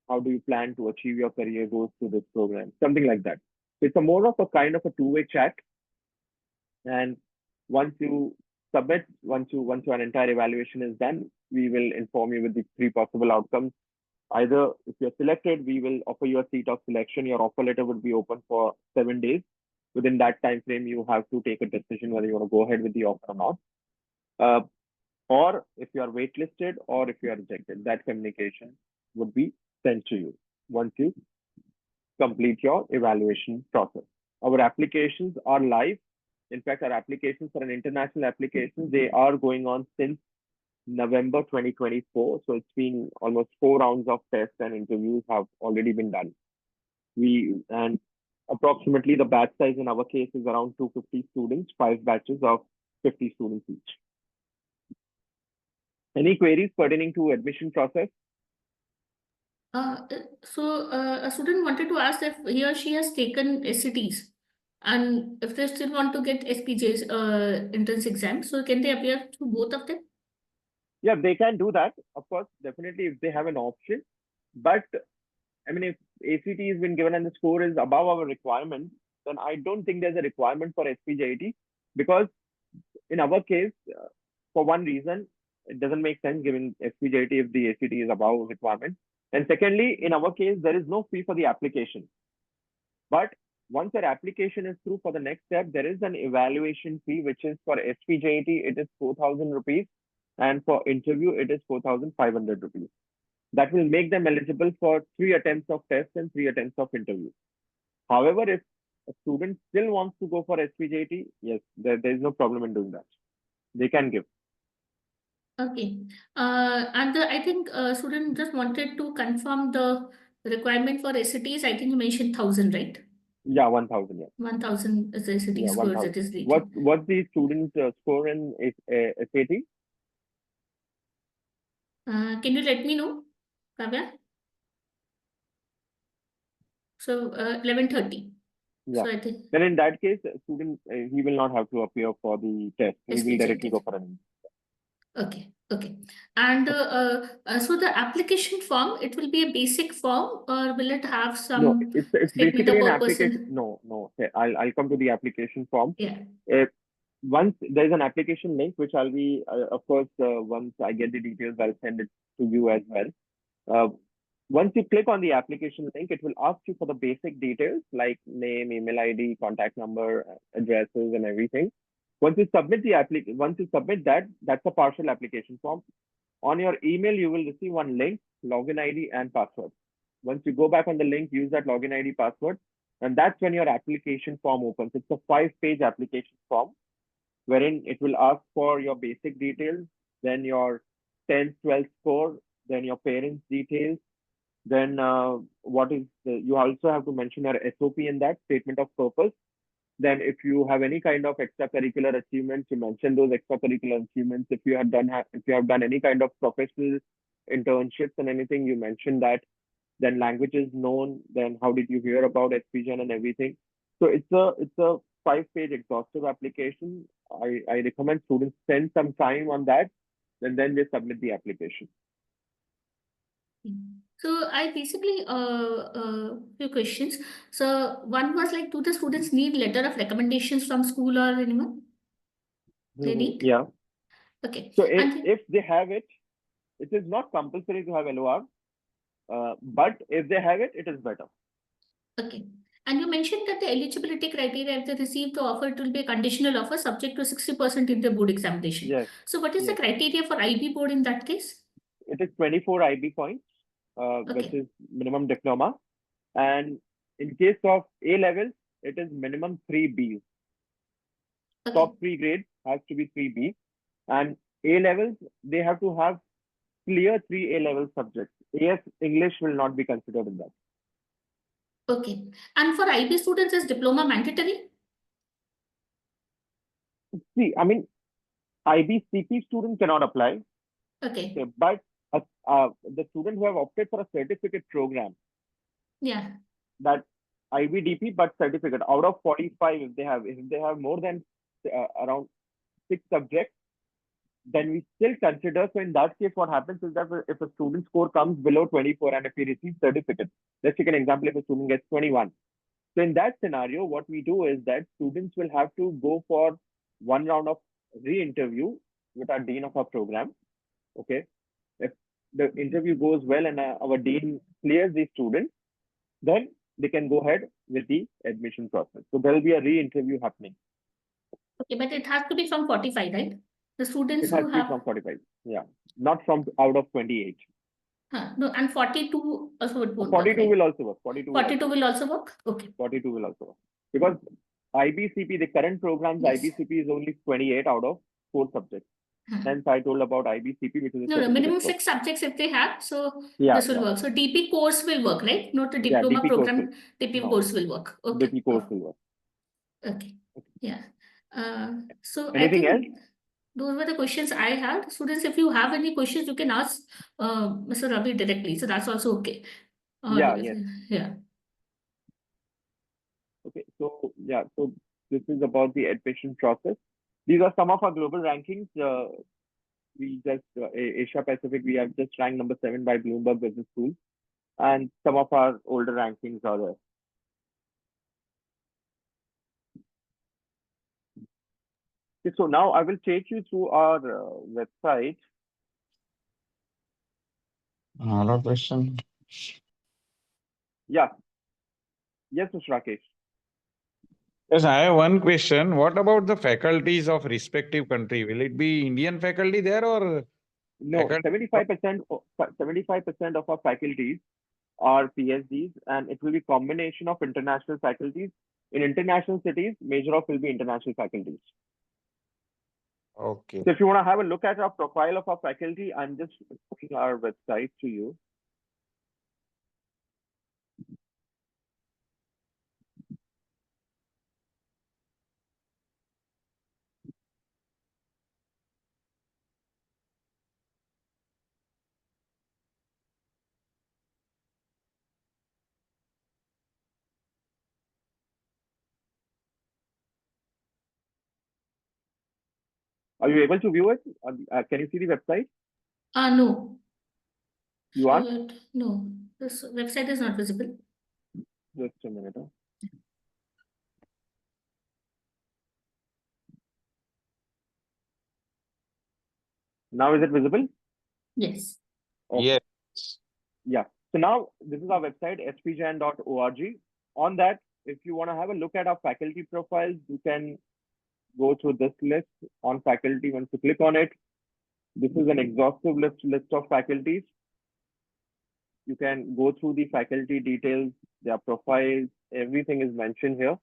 How do you plan to achieve your career goals through this program? Something like that. It's a more of a kind of a two-way chat. And once you submit, once your entire evaluation is done, we will inform you with the three possible outcomes. Either if you're selected, we will offer you a seat of selection. Your offer letter would be open for 7 days. Within that time frame, you have to take a decision whether you want to go ahead with the offer or not. Or if you are waitlisted or if you are rejected, that communication would be sent to you once you complete your evaluation process. Our applications are live. In fact, our applications for an international application, they are going on since November 2024. So it's been almost 4 rounds of tests and interviews have already been done. And approximately the batch size in our case is around 250 students, 5 batches of 50 students each. Any queries pertaining to admission process? A student wanted to ask if he or she has taken SCTs and if they still want to get SPJ's entrance exam, so can they appear to both of them? Yeah, they can do that. Of course, definitely if they have an option. But I mean, if ACT has been given and the score is above our requirement, then I don't think there's a requirement for SPJIT, because in our case, for one reason, it doesn't make sense giving SPJIT if the ACT is above requirement. And secondly, in our case, there is no fee for the application. But once your application is through for the next step, there is an evaluation fee, which is for SPJIT, it is 4,000 rupees. And for interview, it is 4,500 rupees. That will make them eligible for 3 attempts of test and 3 attempts of interview. However, if a student still wants to go for SPJT, yes, there is no problem in doing that. They can give. Okay. I think student just wanted to confirm the requirement for SCTs. I think you mentioned 1,000, right? Yeah, 1,000. Yeah. 1,000 is the SCT Yeah, scores 1,000. it is reaching. What's the student score in SAT? Can you let me know, Kavya? So 11:30. Yeah. So I think Then in that case, student he will not have to appear for the test. He will directly SPJT. go for an. Okay, okay. And so the application form, it will be a basic form, or will it have No, some it's statement of basically an purpose application. and No. Okay, I'll come to the application form. yeah. Once there's an application link, which I'll be, of course, once I get the details, I'll send it to you as well. Once you click on the application link, it will ask you for the basic details like name, email ID, contact number, addresses, and everything. Once you submit that, that's a partial application form. On your email, you will receive one link, login ID, and password. Once you go back on the link, use that login ID password, and that's when your application form opens. It's a 5-page application form wherein it will ask for your basic details, then your 10th, 12th score, then your parents' details, then you also have to mention your SOP in that statement of purpose. Then if you have any kind of extracurricular achievements, you mention those extracurricular achievements. If you have done any kind of professional internships and anything, you mention that. Then languages known, then how did you hear about SPGen and everything. So it's a 5-page exhaustive application. I recommend students spend some time on that, and then they submit the application. So I basically few questions. So one was like, do the students need letter of recommendations from school or anyone? They need? Yeah. Okay. So And if they have it, it is not compulsory to have LOR, but if they have it, it is better. okay. And you mentioned that the eligibility criteria, if they receive the offer, it will be a conditional offer subject to 60% in the board examination. Yes. So what is the Yes. criteria for IB board in that case? It is 24 IB points, which Okay. is minimum diploma. And in case of A levels, it is minimum 3 Bs. Okay. Top 3 grades has to be 3 B. And A levels, they have to have clear 3 A level subjects. AS English will not be considered in that. Okay. And for IB students, is diploma mandatory? See, I mean, IB CP student cannot apply, Okay. but the student who have opted for a certificate program, Yeah. that IBDP but certificate, out of 45, if they have more than around 6 subjects, then we still consider. So in that case, what happens is that if a student score comes below 24 and if he receives certificate, let's take an example, if a student gets 21, So in that scenario, what we do is that students will have to go for one round of re-interview with our dean of our program. Okay. If the interview goes well and our dean clears the student, then they can go ahead with the admission process. So there will be a re-interview happening. Okay, but it has to be from 45, right? The students It has who to be have, from 45. Yeah. Not from out of 28. no, and 42 also it won't work, 42 right? will also work. 42 will also work? Okay. 42 will also work. Because IBCP, the current program's Yes. IBCP is only 28 out of 4 subjects. Hence, I told about IBCP, which is a No, certificate minimum program. 6 subjects if they have, so Yeah, this will yeah. work. So DP course will work, right? Not the Yeah, diploma DP course will. program, DP No, course will work. Okay. DP course will work. Okay. Yeah. So I Anything else? think those were the questions I had. Students, if you have any questions, you can ask Mr. Ravi directly. So that's also okay. Yeah, yes. Yeah. Okay, so yeah, so this is about the admission process. These are some of our global rankings. We just Asia Pacific, we have just ranked number 7 by Bloomberg Business School, and some of our older rankings are there. Okay, so now I will take you through our website. Another question. Yeah. Yes, Mr. Rakesh. Yes, I have one question. What about the faculties of respective country? Will it be Indian faculty there or No, faculty? 75% of our faculties are PhDs, and it will be combination of international faculties. In international cities, major of will be international faculties. Okay. So if you want to have a look at our profile of our faculty, I'm just putting our website to you. Are you able to view it? Can you see the website? No. You are? No, this website is not visible. Just a minute. Now is it visible? Yes. Okay. Yes. Yeah. So now this is our website, spjain.org. On that, if you want to have a look at our faculty profiles, you can go through this list on faculty. Once you click on it, this is an exhaustive list of faculties. You can go through the faculty details, their profiles, everything is mentioned here.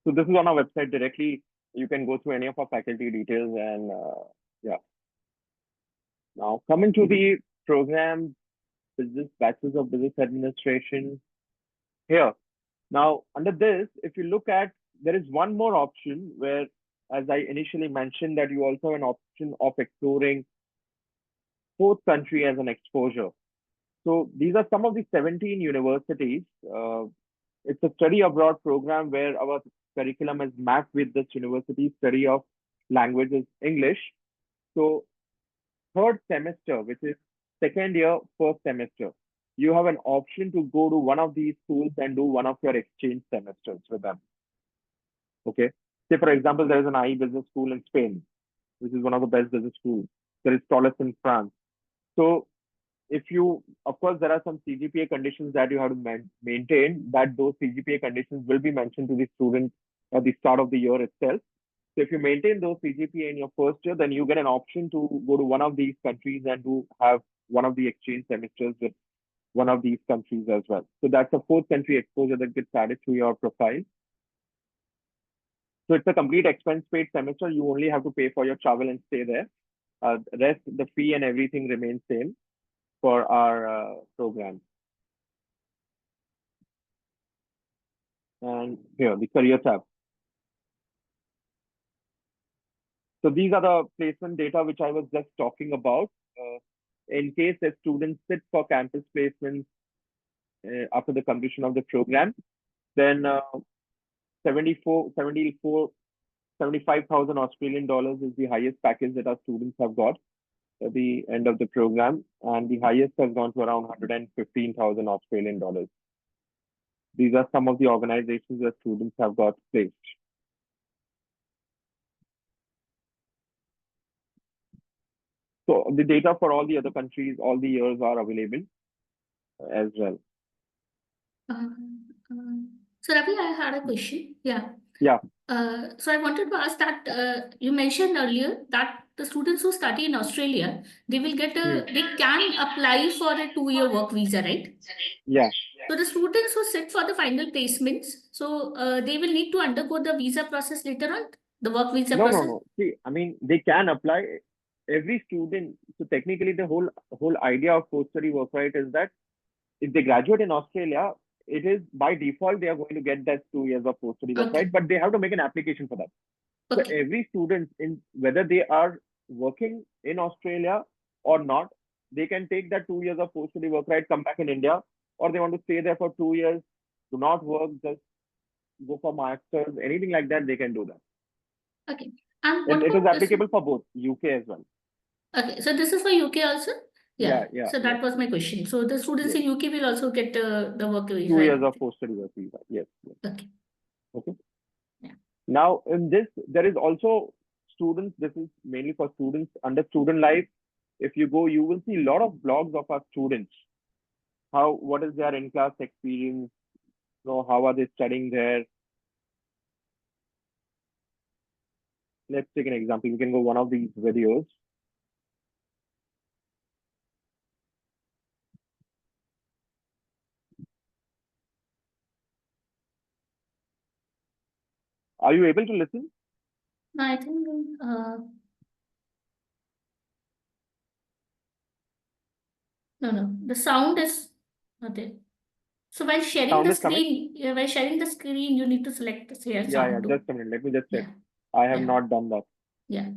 So this is on our website directly. You can go through any of our faculty details and yeah. Now coming to the program, Bachelors of Business Administration here. Now under this, if you look at, there is one more option where, as I initially mentioned, that you also have an option of exploring fourth country as an exposure. So these are some of the 17 universities. It's a study abroad program where our curriculum is mapped with this university study of languages English. So third semester, which is second year, first semester, you have an option to go to one of these schools and do one of your exchange semesters with them. Okay. Say, for example, there is an IE business school in Spain, which is one of the best business schools. There is Toulouse in France. So if you, of course, there are some CGPA conditions that you have to maintain, that those CGPA conditions will be mentioned to the student at the start of the year itself. So if you maintain those CGPA in your first year, then you get an option to go to one of these countries and to have one of the exchange semesters with one of these countries as well. So that's a fourth country exposure that gets added to your profile. So it's a complete expense paid semester. You only have to pay for your travel and stay there. Rest, the fee and everything remains same for our program. And here, the career tab. So these are the placement data which I was just talking about. In case a student sits for campus placements after the completion of the program, then 75,000 Australian dollars is the highest package that our students have got. the end of the program, and the highest has gone to around 115,000 Australian dollars. These are some of the organizations where students have got placed. So the data for all the other countries, all the years are available as well. Uh, so Ravi, I had a question. Yeah. Yeah. So I wanted to ask that you mentioned earlier that the students who study in Australia, they will get they can apply for a 2-year work visa, right? Yeah. So the students who sit for the final placements, so they will need to undergo the visa process later on, the work visa No, no, process. no. See, I mean, they can apply. Every student. So technically, the whole idea of post-study work right is that if they graduate in Australia, it is by default they are going to get that 2 years of post-study work Okay. right, but they have to make an application for that. So Okay. every student, in whether they are working in Australia or not, they can take that 2 years of post-study work right, come back in India, or they want to stay there for 2 years, do not work, just go for masters, anything like that, they can do that. Okay. And And what it is about this? applicable for both UK as well. Okay. So this is for UK also? Yeah. Yeah. So that was my question. So the students Yes. in UK will also get the work visa. 2 years of post-study work visa. Yes. Okay. Okay. Yeah. Now, in this, there is also students. This is mainly for students under student life. If you go, you will see a lot of blogs of our students. What is their in-class experience? How are they studying there? Let's take an example. You can go one of these videos. Are you able to listen? No, I think no. The sound is not there. So while sharing Sound the is coming? screen, while sharing the screen, you need to select share Yeah. sound too. Just a minute. Let me just check. Yeah. I have Yeah. not done that. Yeah.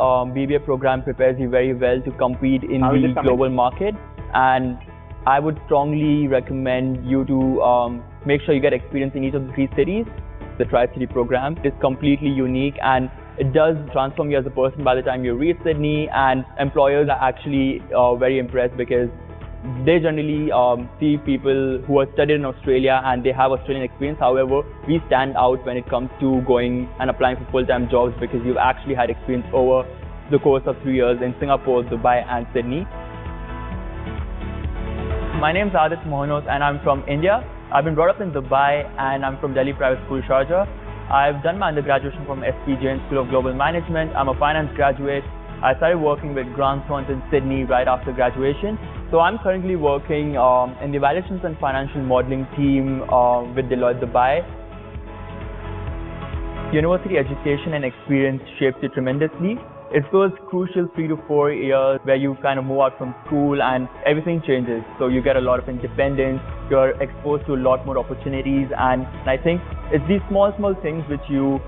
BBA program prepares you very well to compete in How is it the coming? global market, and I would strongly recommend you to make sure you get experience in each of the 3 cities. The Tri-City program is completely unique, and it does transform you as a person by the time you reach Sydney, and employers are actually very impressed because they generally see people who are studied in Australia and they have Australian experience. However, we stand out when it comes to going and applying for full-time jobs because you've actually had experience over the course of 3 years in Singapore, Dubai and Sydney. My name is Adit Mohanos and I'm from India. I've been brought up in Dubai and I'm from Delhi Private School, Sharjah. I've done my undergraduate from Jain School of Global Management. I'm a finance graduate. I started working with Grant Thornton in Sydney right after graduation. So I'm currently working in the evaluations and financial modeling team with Deloitte Dubai. University education and experience shapes you tremendously. It's those crucial 3 to 4 years where you kind of move out from school and everything changes. So you get a lot of independence, you're exposed to a lot more opportunities, and I think it's these small things which you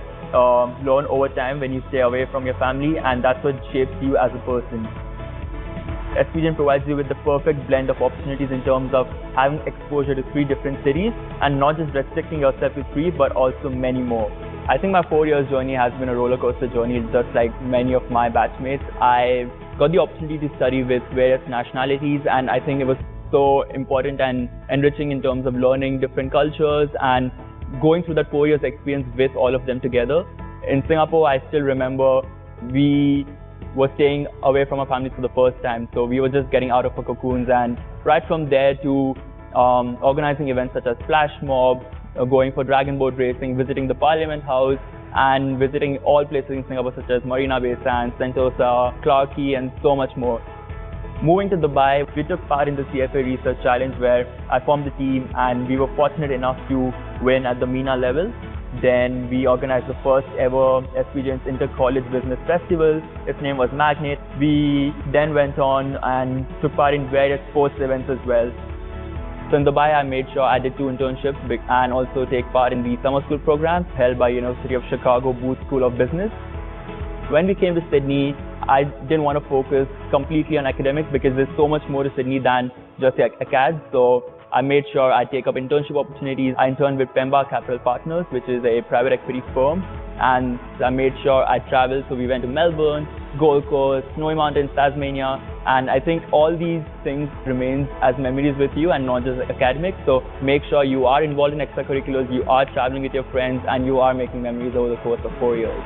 learn over time when you stay away from your family, and that's what shapes you as a person. SPGN provides you with the perfect blend of opportunities in terms of having exposure to 3 different cities and not just restricting yourself to 3 but also many more. I think my 4 years journey has been a roller coaster journey, just like many of my batchmates. I got the opportunity to study with various nationalities, and I think it was so important and enriching in terms of learning different cultures and going through that 4 years experience with all of them together. In Singapore, I still remember we were staying away from our families for the first time, so we were just getting out of our cocoons, and right from there to organizing events such as Flash Mob, going for dragon boat racing, visiting the Parliament House, and visiting all places in Singapore such as Marina Bay Sands, Sentosa, Clarke Quay, and so much more. Moving to Dubai, we took part in the CFA Research Challenge where I formed the team and we were fortunate enough to win at the MENA level. Then we organized the first ever SPGN's Inter-College Business Festival. Its name was Magnet. We then went on and took part in various sports events as well. So in Dubai, I made sure I did 2 internships and also take part in the summer school programs held by University of Chicago Booth School of Business. When we came to Sydney, I didn't want to focus completely on academics because there's so much more to Sydney than just the acad. So I made sure I take up internship opportunities. I interned with Pemba Capital Partners, which is a private equity firm. And I made sure I traveled. So we went to Melbourne, Gold Coast, Snowy Mountains, Tasmania. And I think all these things remain as memories with you and not just academics. So make sure you are involved in extracurriculars, you are traveling with your friends, and you are making memories over the course of 4 years.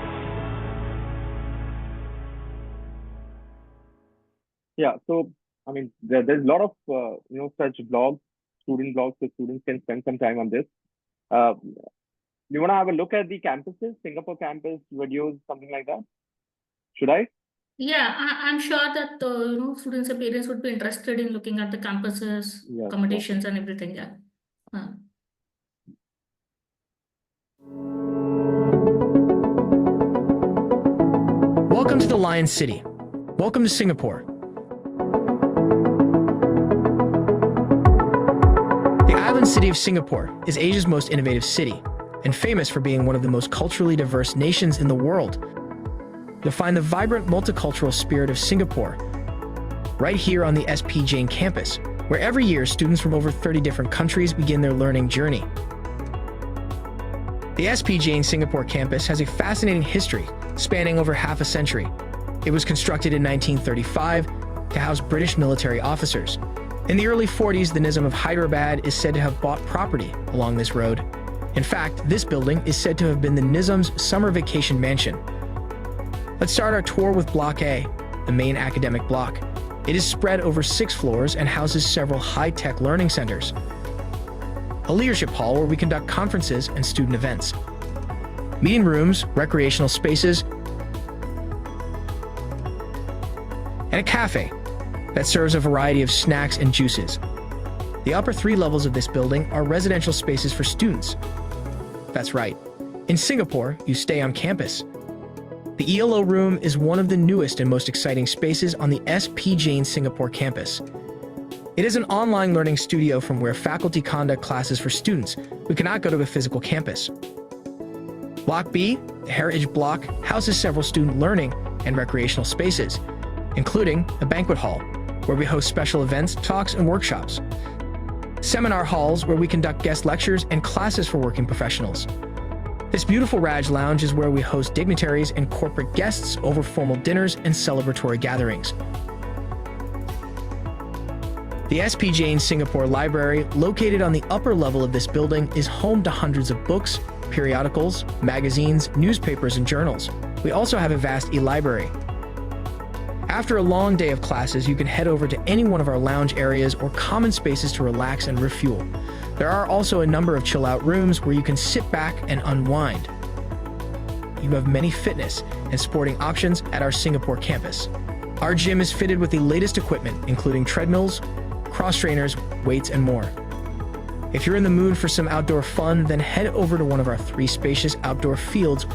Yeah, so I mean, there's a lot of such blogs, student blogs, so students can spend some time on this. You want to have a look at the campuses, Singapore campus videos, something like that? Should I? Yeah, I'm sure that students and parents would be interested in looking at the campuses, Yes, accommodations, and everything. Yeah. Welcome to the Lion City. Welcome to Singapore. The island city of Singapore is Asia's most innovative city and famous for being one of the most culturally diverse nations in the world. You'll find the vibrant multicultural spirit of Singapore right here on the SP Jain campus, where every year students from over 30 different countries begin their learning journey. The SP Jain Singapore campus has a fascinating history spanning over half a century. It was constructed in 1935 to house British military officers. In the early 40s, the Nizam of Hyderabad is said to have bought property along this road. In fact, this building is said to have been the Nizam's summer vacation mansion. Let's start our tour with Block A, the main academic block. It is spread over 6 floors and houses several high-tech learning centers. A leadership hall where we conduct conferences and student events. Meeting rooms, recreational spaces, and a cafe that serves a variety of snacks and juices. The upper 3 levels of this building are residential spaces for students. That's right. In Singapore, you stay on campus. The ELO room is one of the newest and most exciting spaces on the SP Jain Singapore campus. It is an online learning studio from where faculty conduct classes for students who cannot go to a physical campus. Block B, the Heritage Block, houses several student learning and recreational spaces, including a banquet hall, where we host special events, talks, and workshops. Seminar halls, where we conduct guest lectures and classes for working professionals. This beautiful Raj Lounge is where we host dignitaries and corporate guests over formal dinners and celebratory gatherings. The SP Jain Singapore Library, located on the upper level of this building, is home to hundreds of books, periodicals, magazines, newspapers, and journals. We also have a vast e-library. After a long day of classes, you can head over to any one of our lounge areas or common spaces to relax and refuel. There are also a number of chill-out rooms where you can sit back and unwind. You have many fitness and sporting options at our Singapore campus. Our gym is fitted with the latest equipment, including treadmills, cross-trainers, weights, and more. If you're in the mood for some outdoor fun, then head over to one of our 3 spacious outdoor fields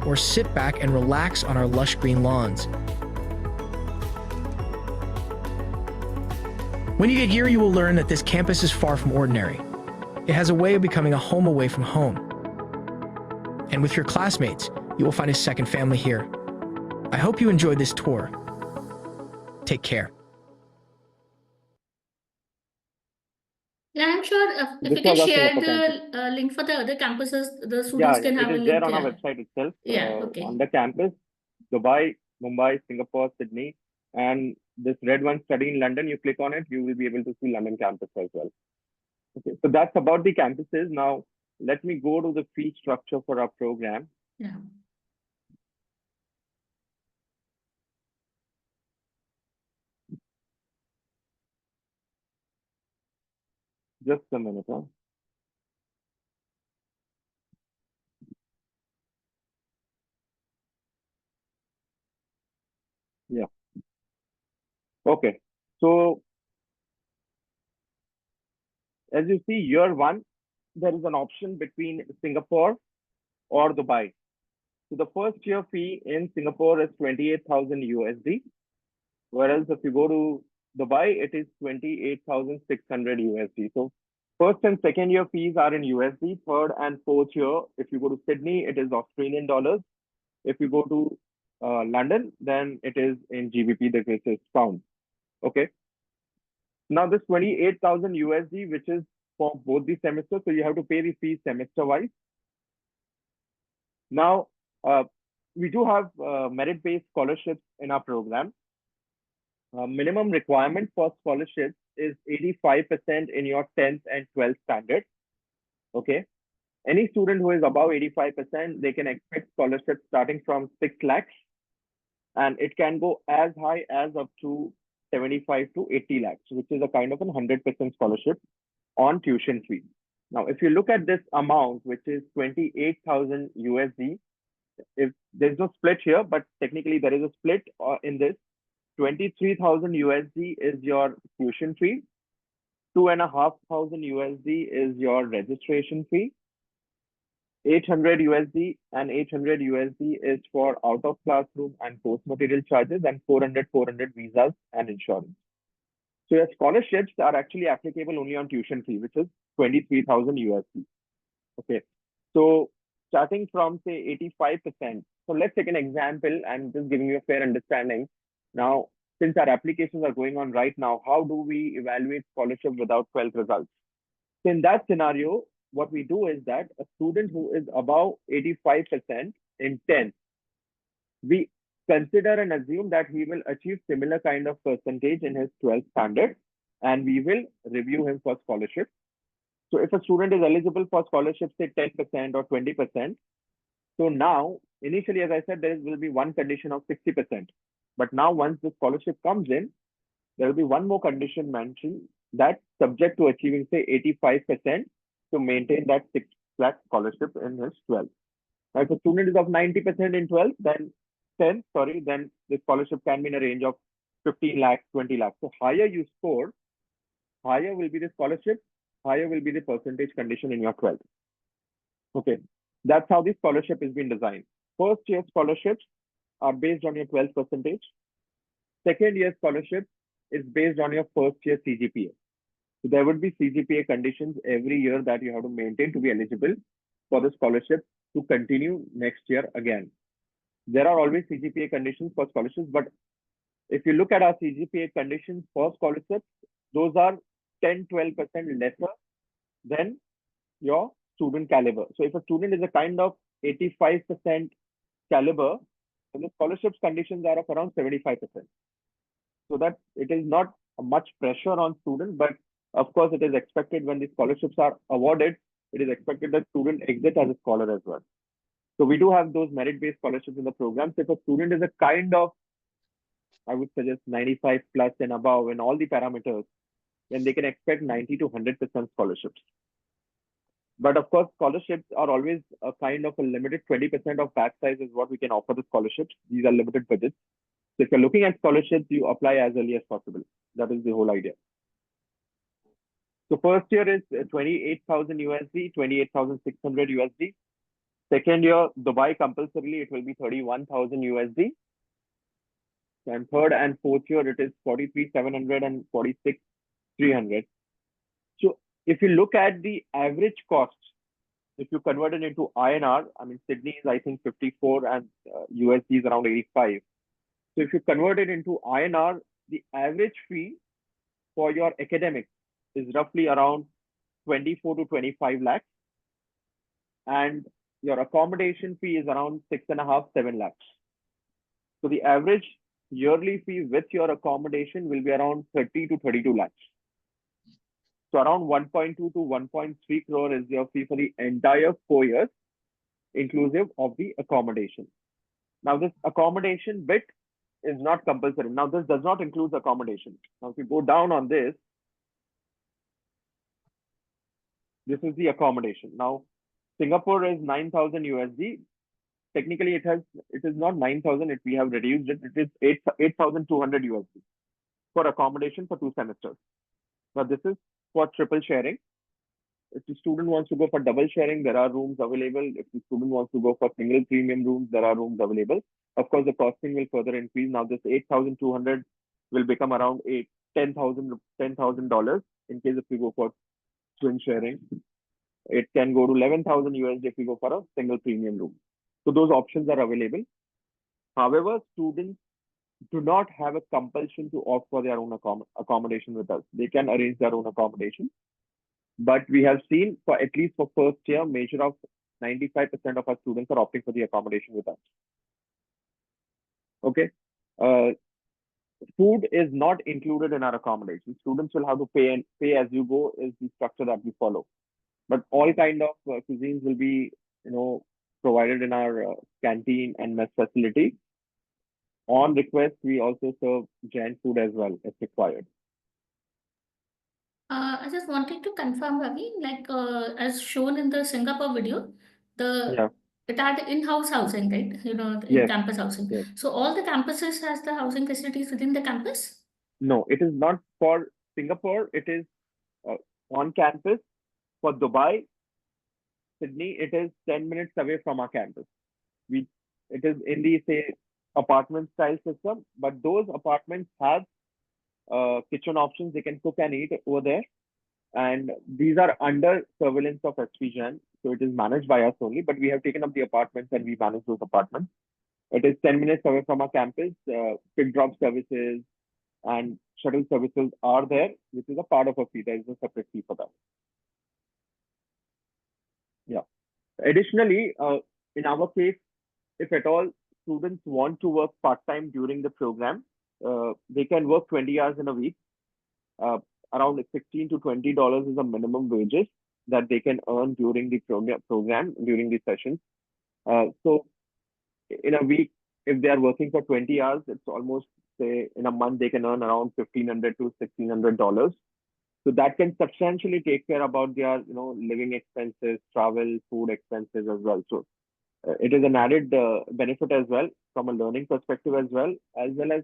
or sit back and relax on our lush green lawns. When you get here, you will learn that this campus is far from ordinary. It has a way of becoming a home away from home. And with your classmates, you will find a second family here. I hope you enjoyed this tour. Take care. Yeah, I'm sure if This you can was our share Singapore campus. the link for the other campuses, the Yeah, students can have it a is there look. on our Yeah. website itself. Yeah, okay. On the campus, Dubai, Mumbai, Singapore, Sydney, and this red one, study in London, you click on it, you will be able to see London campus as well. Okay, so that's about the campuses. Now, let me go to the fee structure for our program. Yeah. Just a minute, huh? Yeah. Okay. So as you see, year 1, there is an option between Singapore or Dubai. So the first year fee in Singapore is 28,000 USD, whereas if you go to Dubai, it is 28,600 USD. So First and second year fees are in USD. Third and fourth year, if you go to Sydney, it is Australian dollars. If you go to London, then it is in GBP, the case is pound. Okay. Now this 28,000 USD, which is for both the semesters, so you have to pay the fees semester wise. Now, we do have merit-based scholarships in our program. Minimum requirement for scholarships is 85% in your 10th and 12th standard. Okay. Any student who is above 85%, they can expect scholarships starting from 6 lakhs, and it can go as high as up to 75 to 80 lakhs, which is a kind of a 100% scholarship on tuition fee. Now, if you look at this amount, which is 28,000 USD, if there's no split here, but technically there is a split in this. 23,000 USD is your tuition fee. 2,500 USD is your registration fee. 800 USD and 800 USD is for out of classroom and course material charges, and 400 visas and insurance. So your scholarships are actually applicable only on tuition fee, which is 23,000 USD. Okay. So starting from say 85%. So let's take an example and just giving you a fair understanding. Now, since our applications are going on right now, how do we evaluate scholarship without 12th results? So in that scenario, what we do is that a student who is above 85% in 10th, we consider and assume that he will achieve similar kind of percentage in his 12th standard, and we will review him for scholarship. So if a student is eligible for scholarship, say 10% or 20%, so now initially, as I said, there will be one condition of 60%. But now once the scholarship comes in, there will be one more condition mentioned, that subject to achieving say 85% to maintain that 6 lakh scholarship in his 12th. Now, if a student is of 90% in 12th, then then the scholarship can be in a range of 15 lakhs, 20 lakhs. So higher you score, higher will be the scholarship, higher will be the percentage condition in your 12th. Okay, that's how the scholarship is being designed. First year scholarships are based on your 12th percentage. Second year scholarship is based on your first year CGPA. So there would be CGPA conditions every year that you have to maintain to be eligible for the scholarship to continue next year again. There are always CGPA conditions for scholarships, but if you look at our CGPA conditions for scholarships, those are 10-12% lesser than your student caliber. So if a student is a kind of 85% caliber, then the scholarships conditions are of around 75%. So that it is not much pressure on students, but of course it is expected when the scholarships are awarded, it is expected that student exit as a scholar as well. So we do have those merit-based scholarships in the program. So if a student is a kind of, I would suggest 95 plus and above in all the parameters, then they can expect 90 to 100% scholarships. But of course, scholarships are always a kind of a limited 20% of batch size is what we can offer the scholarships. These are limited budgets. So if you're looking at scholarships, you apply as early as possible. That is the whole idea. So first year is 28,000 USD, 28,600 USD. Second year, Dubai compulsorily, it will be 31,000 USD. And third and fourth year, it is 43,700 and 46,300. So if you look at the average cost, if you convert it into INR, I mean, Sydney is, I think, 54 and USD is around 85. So if you convert it into INR, the average fee for your academics is roughly around 24 to 25 lakhs. And your accommodation fee is around 6.5, 7 lakhs. So the average yearly fee with your accommodation will be around 30 to 32 lakhs. So around 1.2 to 1.3 crore is your fee for the entire 4 years, inclusive of the accommodation. Now this accommodation bit is not compulsory. Now this does not include accommodation. Now if you go down on this, this is the accommodation. Now Singapore is 9,000 USD. Technically, it is not 9,000. We have reduced it. It is 8,200 USD for accommodation for 2 semesters. Now this is for triple sharing. If the student wants to go for double sharing, there are rooms available. If the student wants to go for single premium rooms, there are rooms available. Of course, the costing will further increase. Now this 8,200 will become around $10,000 in case if you go for twin sharing. It can go to 11,000 USD if we go for a single premium room. So those options are available. However, students do not have a compulsion to opt for their own accommodation with us. They can arrange their own accommodation. But we have seen for at least for first year, measure of 95% of our students are opting for the accommodation with us. Okay. Food is not included in our accommodation. Students will have to pay as you go is the structure that we follow. But all kind of cuisines will be, provided in our canteen and mess facility. On request, we also serve Jain food as well if required. I just wanted to confirm, Ravi, like as shown in the Singapore video, Yeah. it had in-house housing, right? In Yes. campus housing. Yes. So all the campuses has the housing facilities within the campus? No, it is not for Singapore. It is on campus. For Dubai, Sydney, it is 10 minutes away from our campus. It is in the apartment style system, but those apartments have kitchen options. They can cook and eat over there. And these are under surveillance of SPGN. So it is managed by us only, but we have taken up the apartments and we manage those apartments. It is 10 minutes away from our campus. Pick drop services and shuttle services are there, which is a part of a fee. There is no separate fee for that. Yeah. Additionally, in our case, if at all students want to work part-time during the program, they can work 20 hours in a week. Around $16 to $20 is the minimum wages that they can earn during the program during the sessions. So in a week, if they are working for 20 hours, it's almost, say, in a month, they can earn around $1,500 to $1,600. So that can substantially take care about their, living expenses, travel, food expenses as well. So it is an added benefit as well from a learning perspective as well as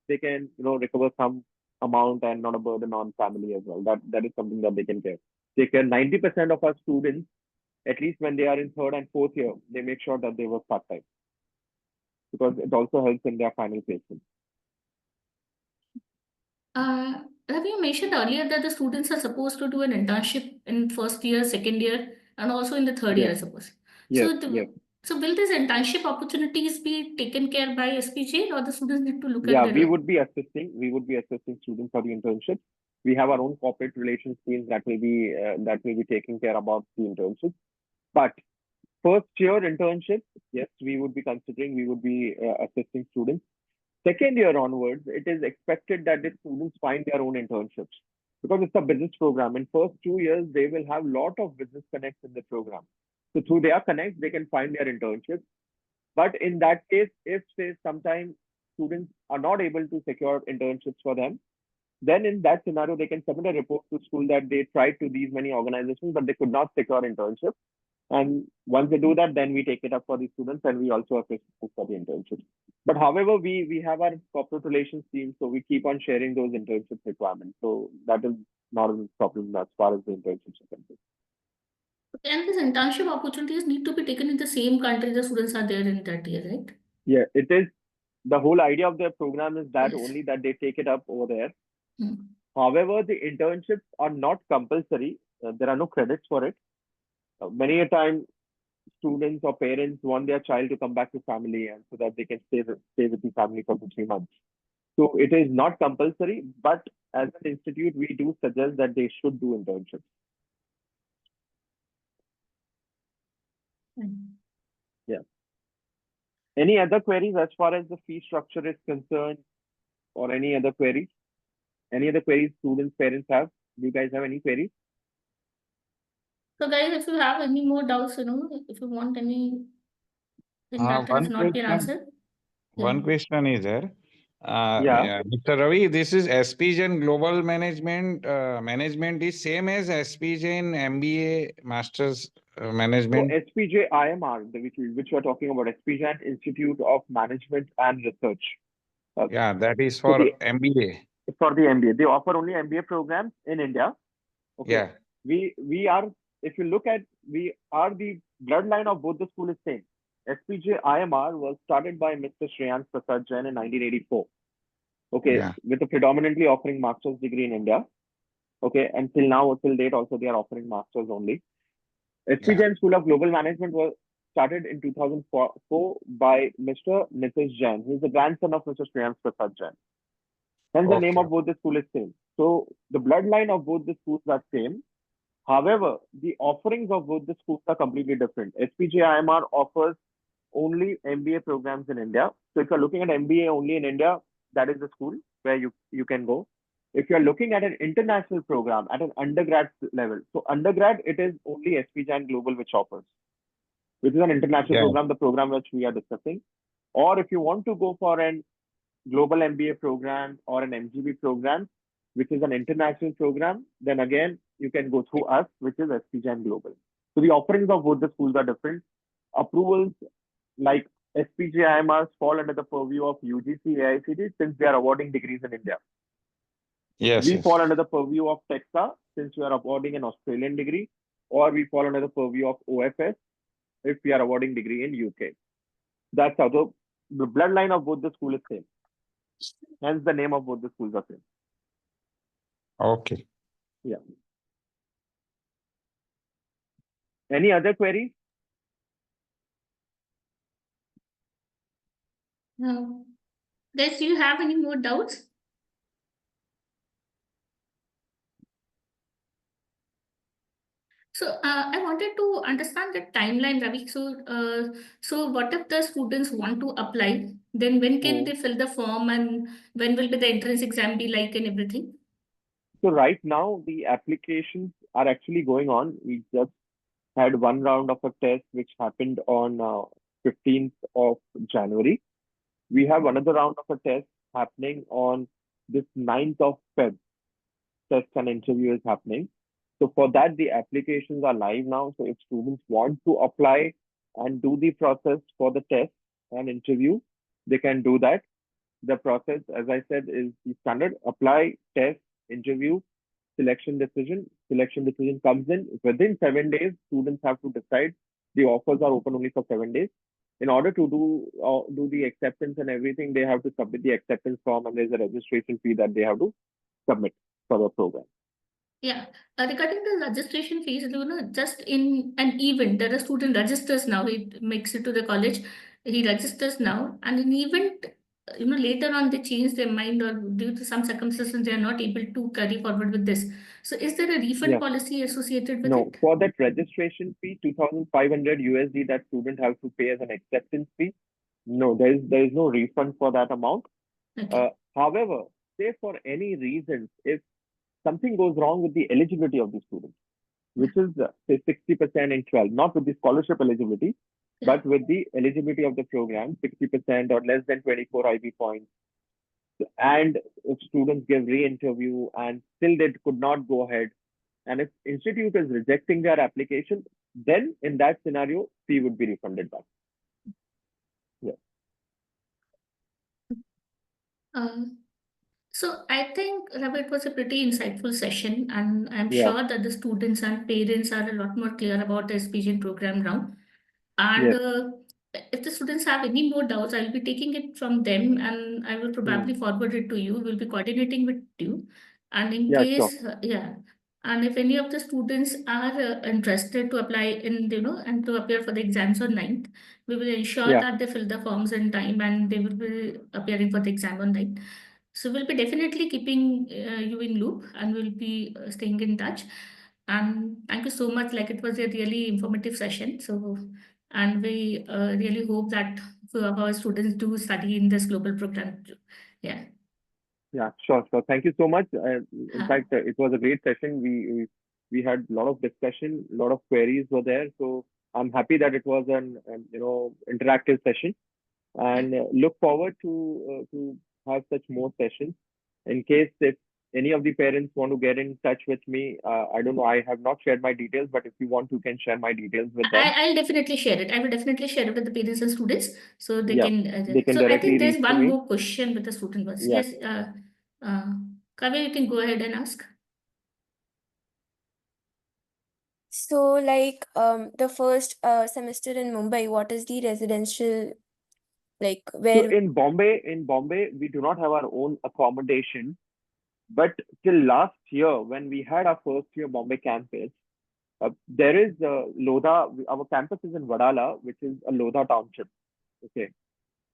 they can, recover some amount and not a burden on family as well. That is something that they can care. They can 90% of our students, at least when they are in third and fourth year, they make sure that they work part-time because it also helps in their final placement. Have you mentioned earlier that the students are supposed to do an internship in first year, second year, and also in the third year, I suppose? Yes, So, yes. So will these internship opportunities be taken care by SPJ or the students need to look Yeah, at their we own? would be assisting students for the internship. We have our own corporate relations teams that will be taking care about the internship. But first year internship, yes, we would be considering, we would be assisting students. Second year onwards, it is expected that the students find their own internships because it's a business program. In first 2 years, they will have lot of business connects in the program. So through their connects, they can find their internships. But in that case, if say sometimes students are not able to secure internships for them, then in that scenario, they can submit a report to school that they tried to these many organizations, but they could not secure internships. And once they do that, then we take it up for the students and we also assist for the internships. But however, we have our corporate relations team, so we keep on sharing those internship requirements. So that is not a problem as far as the internships are concerned. And these internship opportunities need to be taken in the same country the students are there in that year, right? Yeah, it is. The whole idea of their program is that Yes. only that they take it up over there. Hmm. However, the internships are not compulsory. There are no credits for it. Many a time, students or parents want their child to come back to family and so that they can stay with the family for 2-3 months. So it is not compulsory, but as an institute, we do suggest that they should do internships. Yeah. Any other queries as far as the fee structure is concerned, or any other queries? Any other queries students, parents have? Do you guys have any queries? So guys, if you have any more doubts, if you want anything that has One not been question. answered. One Yeah. question is there. Yeah. Mr. Ravi, this is SPGN Global Management. Management is same as SPGN MBA Masters So Management. SPJ IMR, which we are talking about, SPJ Institute of Management and Research. Yeah, that is So for MBA. for the MBA, they offer only MBA programs in India. Okay. Yeah. We are, if you look at, we are the bloodline of both the school is same. SPJ IMR was started by Mr. Shreyans Prasad Jain in 1984. Okay, Yeah. with a predominantly offering master's degree in India. Okay, and till date also they are offering masters only. SP Yeah. Jain School of Global Management was started in 2004 by Mr. Mrs. Jain, who is the grandson of Mr. Shreyans Prasad Jain. Hence, the name Okay. of both the school is same. So the bloodline of both the schools are same. However, the offerings of both the schools are completely different. SPJIMR offers only MBA programs in India. So if you're looking at MBA only in India, that is the school where you can go. If you're looking at an international program at an undergrad level, so undergrad, it is only SP Jain Global which offers, which is an international Yeah. program which we are discussing. Or if you want to go for an global MBA program or an MGB program, which is an international program, then again, you can go through us, which is SP Jain Global. So the offerings of both the schools are different. Approvals like SPJIMRs fall under the purview of UGC, AICD since they are awarding degrees in India. Yes, We yes. fall under the purview of TEXA since we are awarding an Australian degree, or we fall under the purview of OFS if we are awarding degree in UK. That's how the bloodline of both the school is same. Hence the name of both the schools are same. Okay. Yeah. Any other queries? Guys, do you have any more doubts? So I wanted to understand the timeline, Ravi. So what if the students want to apply? Then when can they fill the form, and when will be the entrance exam be like and everything? So right now the applications are actually going on. We just had one round of a test which happened on 15th of January. We have another round of a test happening on this 9th of Feb. Test and interview is happening. So for that, the applications are live now. So if students want to apply and do the process for the test and interview, they can do that. The process, as I said, is the standard: apply, test, interview, selection decision. Selection decision comes in within 7 days. Students have to decide. The offers are open only for 7 days. In order to do the acceptance and everything, they have to submit the acceptance form, and there's a registration fee that they have to submit for the program. Yeah, regarding the registration fees, just in an event, there a student registers now, he makes it to the college, he registers now, and in event, later on they change their mind or due to some circumstances, they are not able to carry forward with this. So is there a refund Yeah. policy associated with No, it? for that registration fee, 2,500 USD that student has to pay as an acceptance fee. No, there is no refund for that amount. Okay. However, say for any reason, if something goes wrong with the eligibility of the student, which is say 60% in 12, not with the scholarship eligibility, Yeah. but with the eligibility of the program, 60% or less than 24 IB points. And if students give re-interview and still they could not go ahead, and if institute is rejecting their application, then in that scenario, fee would be refunded back. Yeah. So I think, Ravi, it was a pretty insightful session, and I'm Yeah. sure that the students and parents are a lot more clear about the SPGN program now. And Yes. if the students have any more doubts, I'll be taking it from them, and I will probably forward it to you. We'll be coordinating with you. And in Yeah, sure. case, and if any of the students are interested to apply and to appear for the exams on 9th, we will ensure Yeah. that they fill the forms in time and they will be appearing for the exam on 9th. So we'll be definitely keeping you in loop, and we'll be staying in touch. And thank you so much. Like, it was a really informative session. So, and we really hope that our students do study in this global program. Yeah. Yeah, sure. Thank you so much. In fact, it was a great session. We had a lot of discussion, a lot of queries were there. So I'm happy that it was an interactive session, and look forward to have such more sessions. In case if any of the parents want to get in touch with me, I don't know, I have not shared my details, but if you want, you can share my details with them. I'll definitely share it. I will definitely share it with the parents and students so they Yeah, can. they can So I directly think there's reach to one me. more question with the student was. Yeah. Yes, Kavya, you can go ahead and ask. So, like, the first semester in Mumbai, what is the residential, like, So where? in Bombay, we do not have our own accommodation. But till last year, when we had our first year Bombay campus, there is Lodha. Our campus is in Vadala, which is a Lodha township. Okay.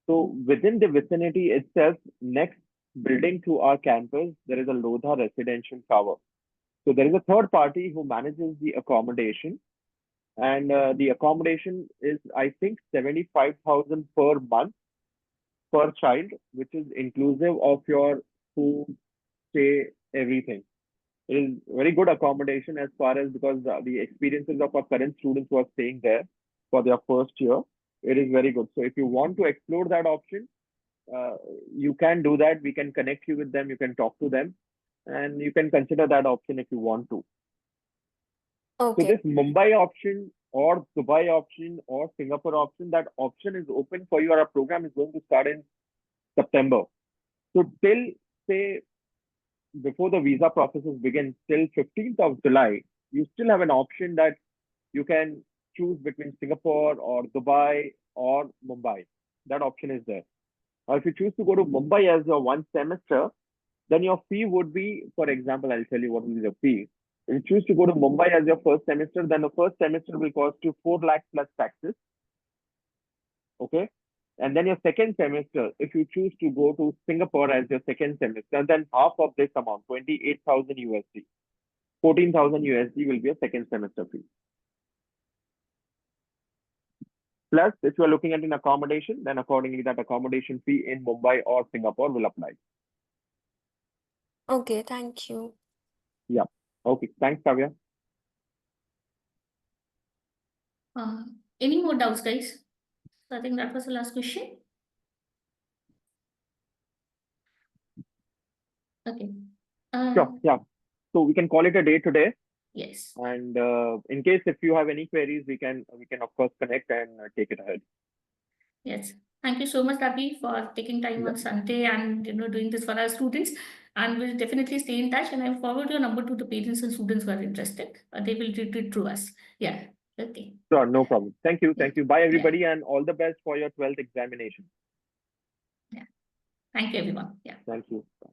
So within the vicinity itself, next building to our campus, there is a Lodha residential tower. So there is a third party who manages the accommodation, and the accommodation is, I think, 75,000 per month per child, which is inclusive of your food, stay, everything. It is very good accommodation as far as, because the experiences of our current students who are staying there for their first year, it is very good. So if you want to explore that option, you can do that. We can connect you with them. You can talk to them, and you can consider that option if you want to. So Okay. this Mumbai option or Dubai option or Singapore option, that option is open for you. Our program is going to start in September. So till, say, before the visa processes begin, till 15th of July, you still have an option that you can choose between Singapore or Dubai or Mumbai. That option is there. Or if you choose to go to Mumbai as your one semester, then your fee would be, for example, I'll tell you what will be the fee. If you choose to go to Mumbai as your first semester, then the first semester will cost you 4 lakh plus taxes. Okay. And then your second semester, if you choose to go to Singapore as your second semester, then half of this amount, 28,000 USD, 14,000 USD will be a second semester fee. Plus, if you are looking at an accommodation, then accordingly that accommodation fee in Mumbai or Singapore will apply. Okay, thank you. Yeah. Okay. Thanks, Kavya. Any more doubts, guys? So I think that was the last question. Okay. Sure. Yeah. So we can call it a day today. Yes. And in case if you have any queries, we can of course connect and take it ahead. Yes. Thank you so much, Ravi, for taking time on Sunday and doing this for our students. And we'll definitely stay in touch. And I'll forward your number to the parents and students who are interested. They will treat it through us. Yeah. Okay. Sure, no problem. Thank you. Yeah. Thank you. Bye, everybody, and all the best for your 12th examination. Yeah. Thank you, everyone. Yeah. Thank you. Bye.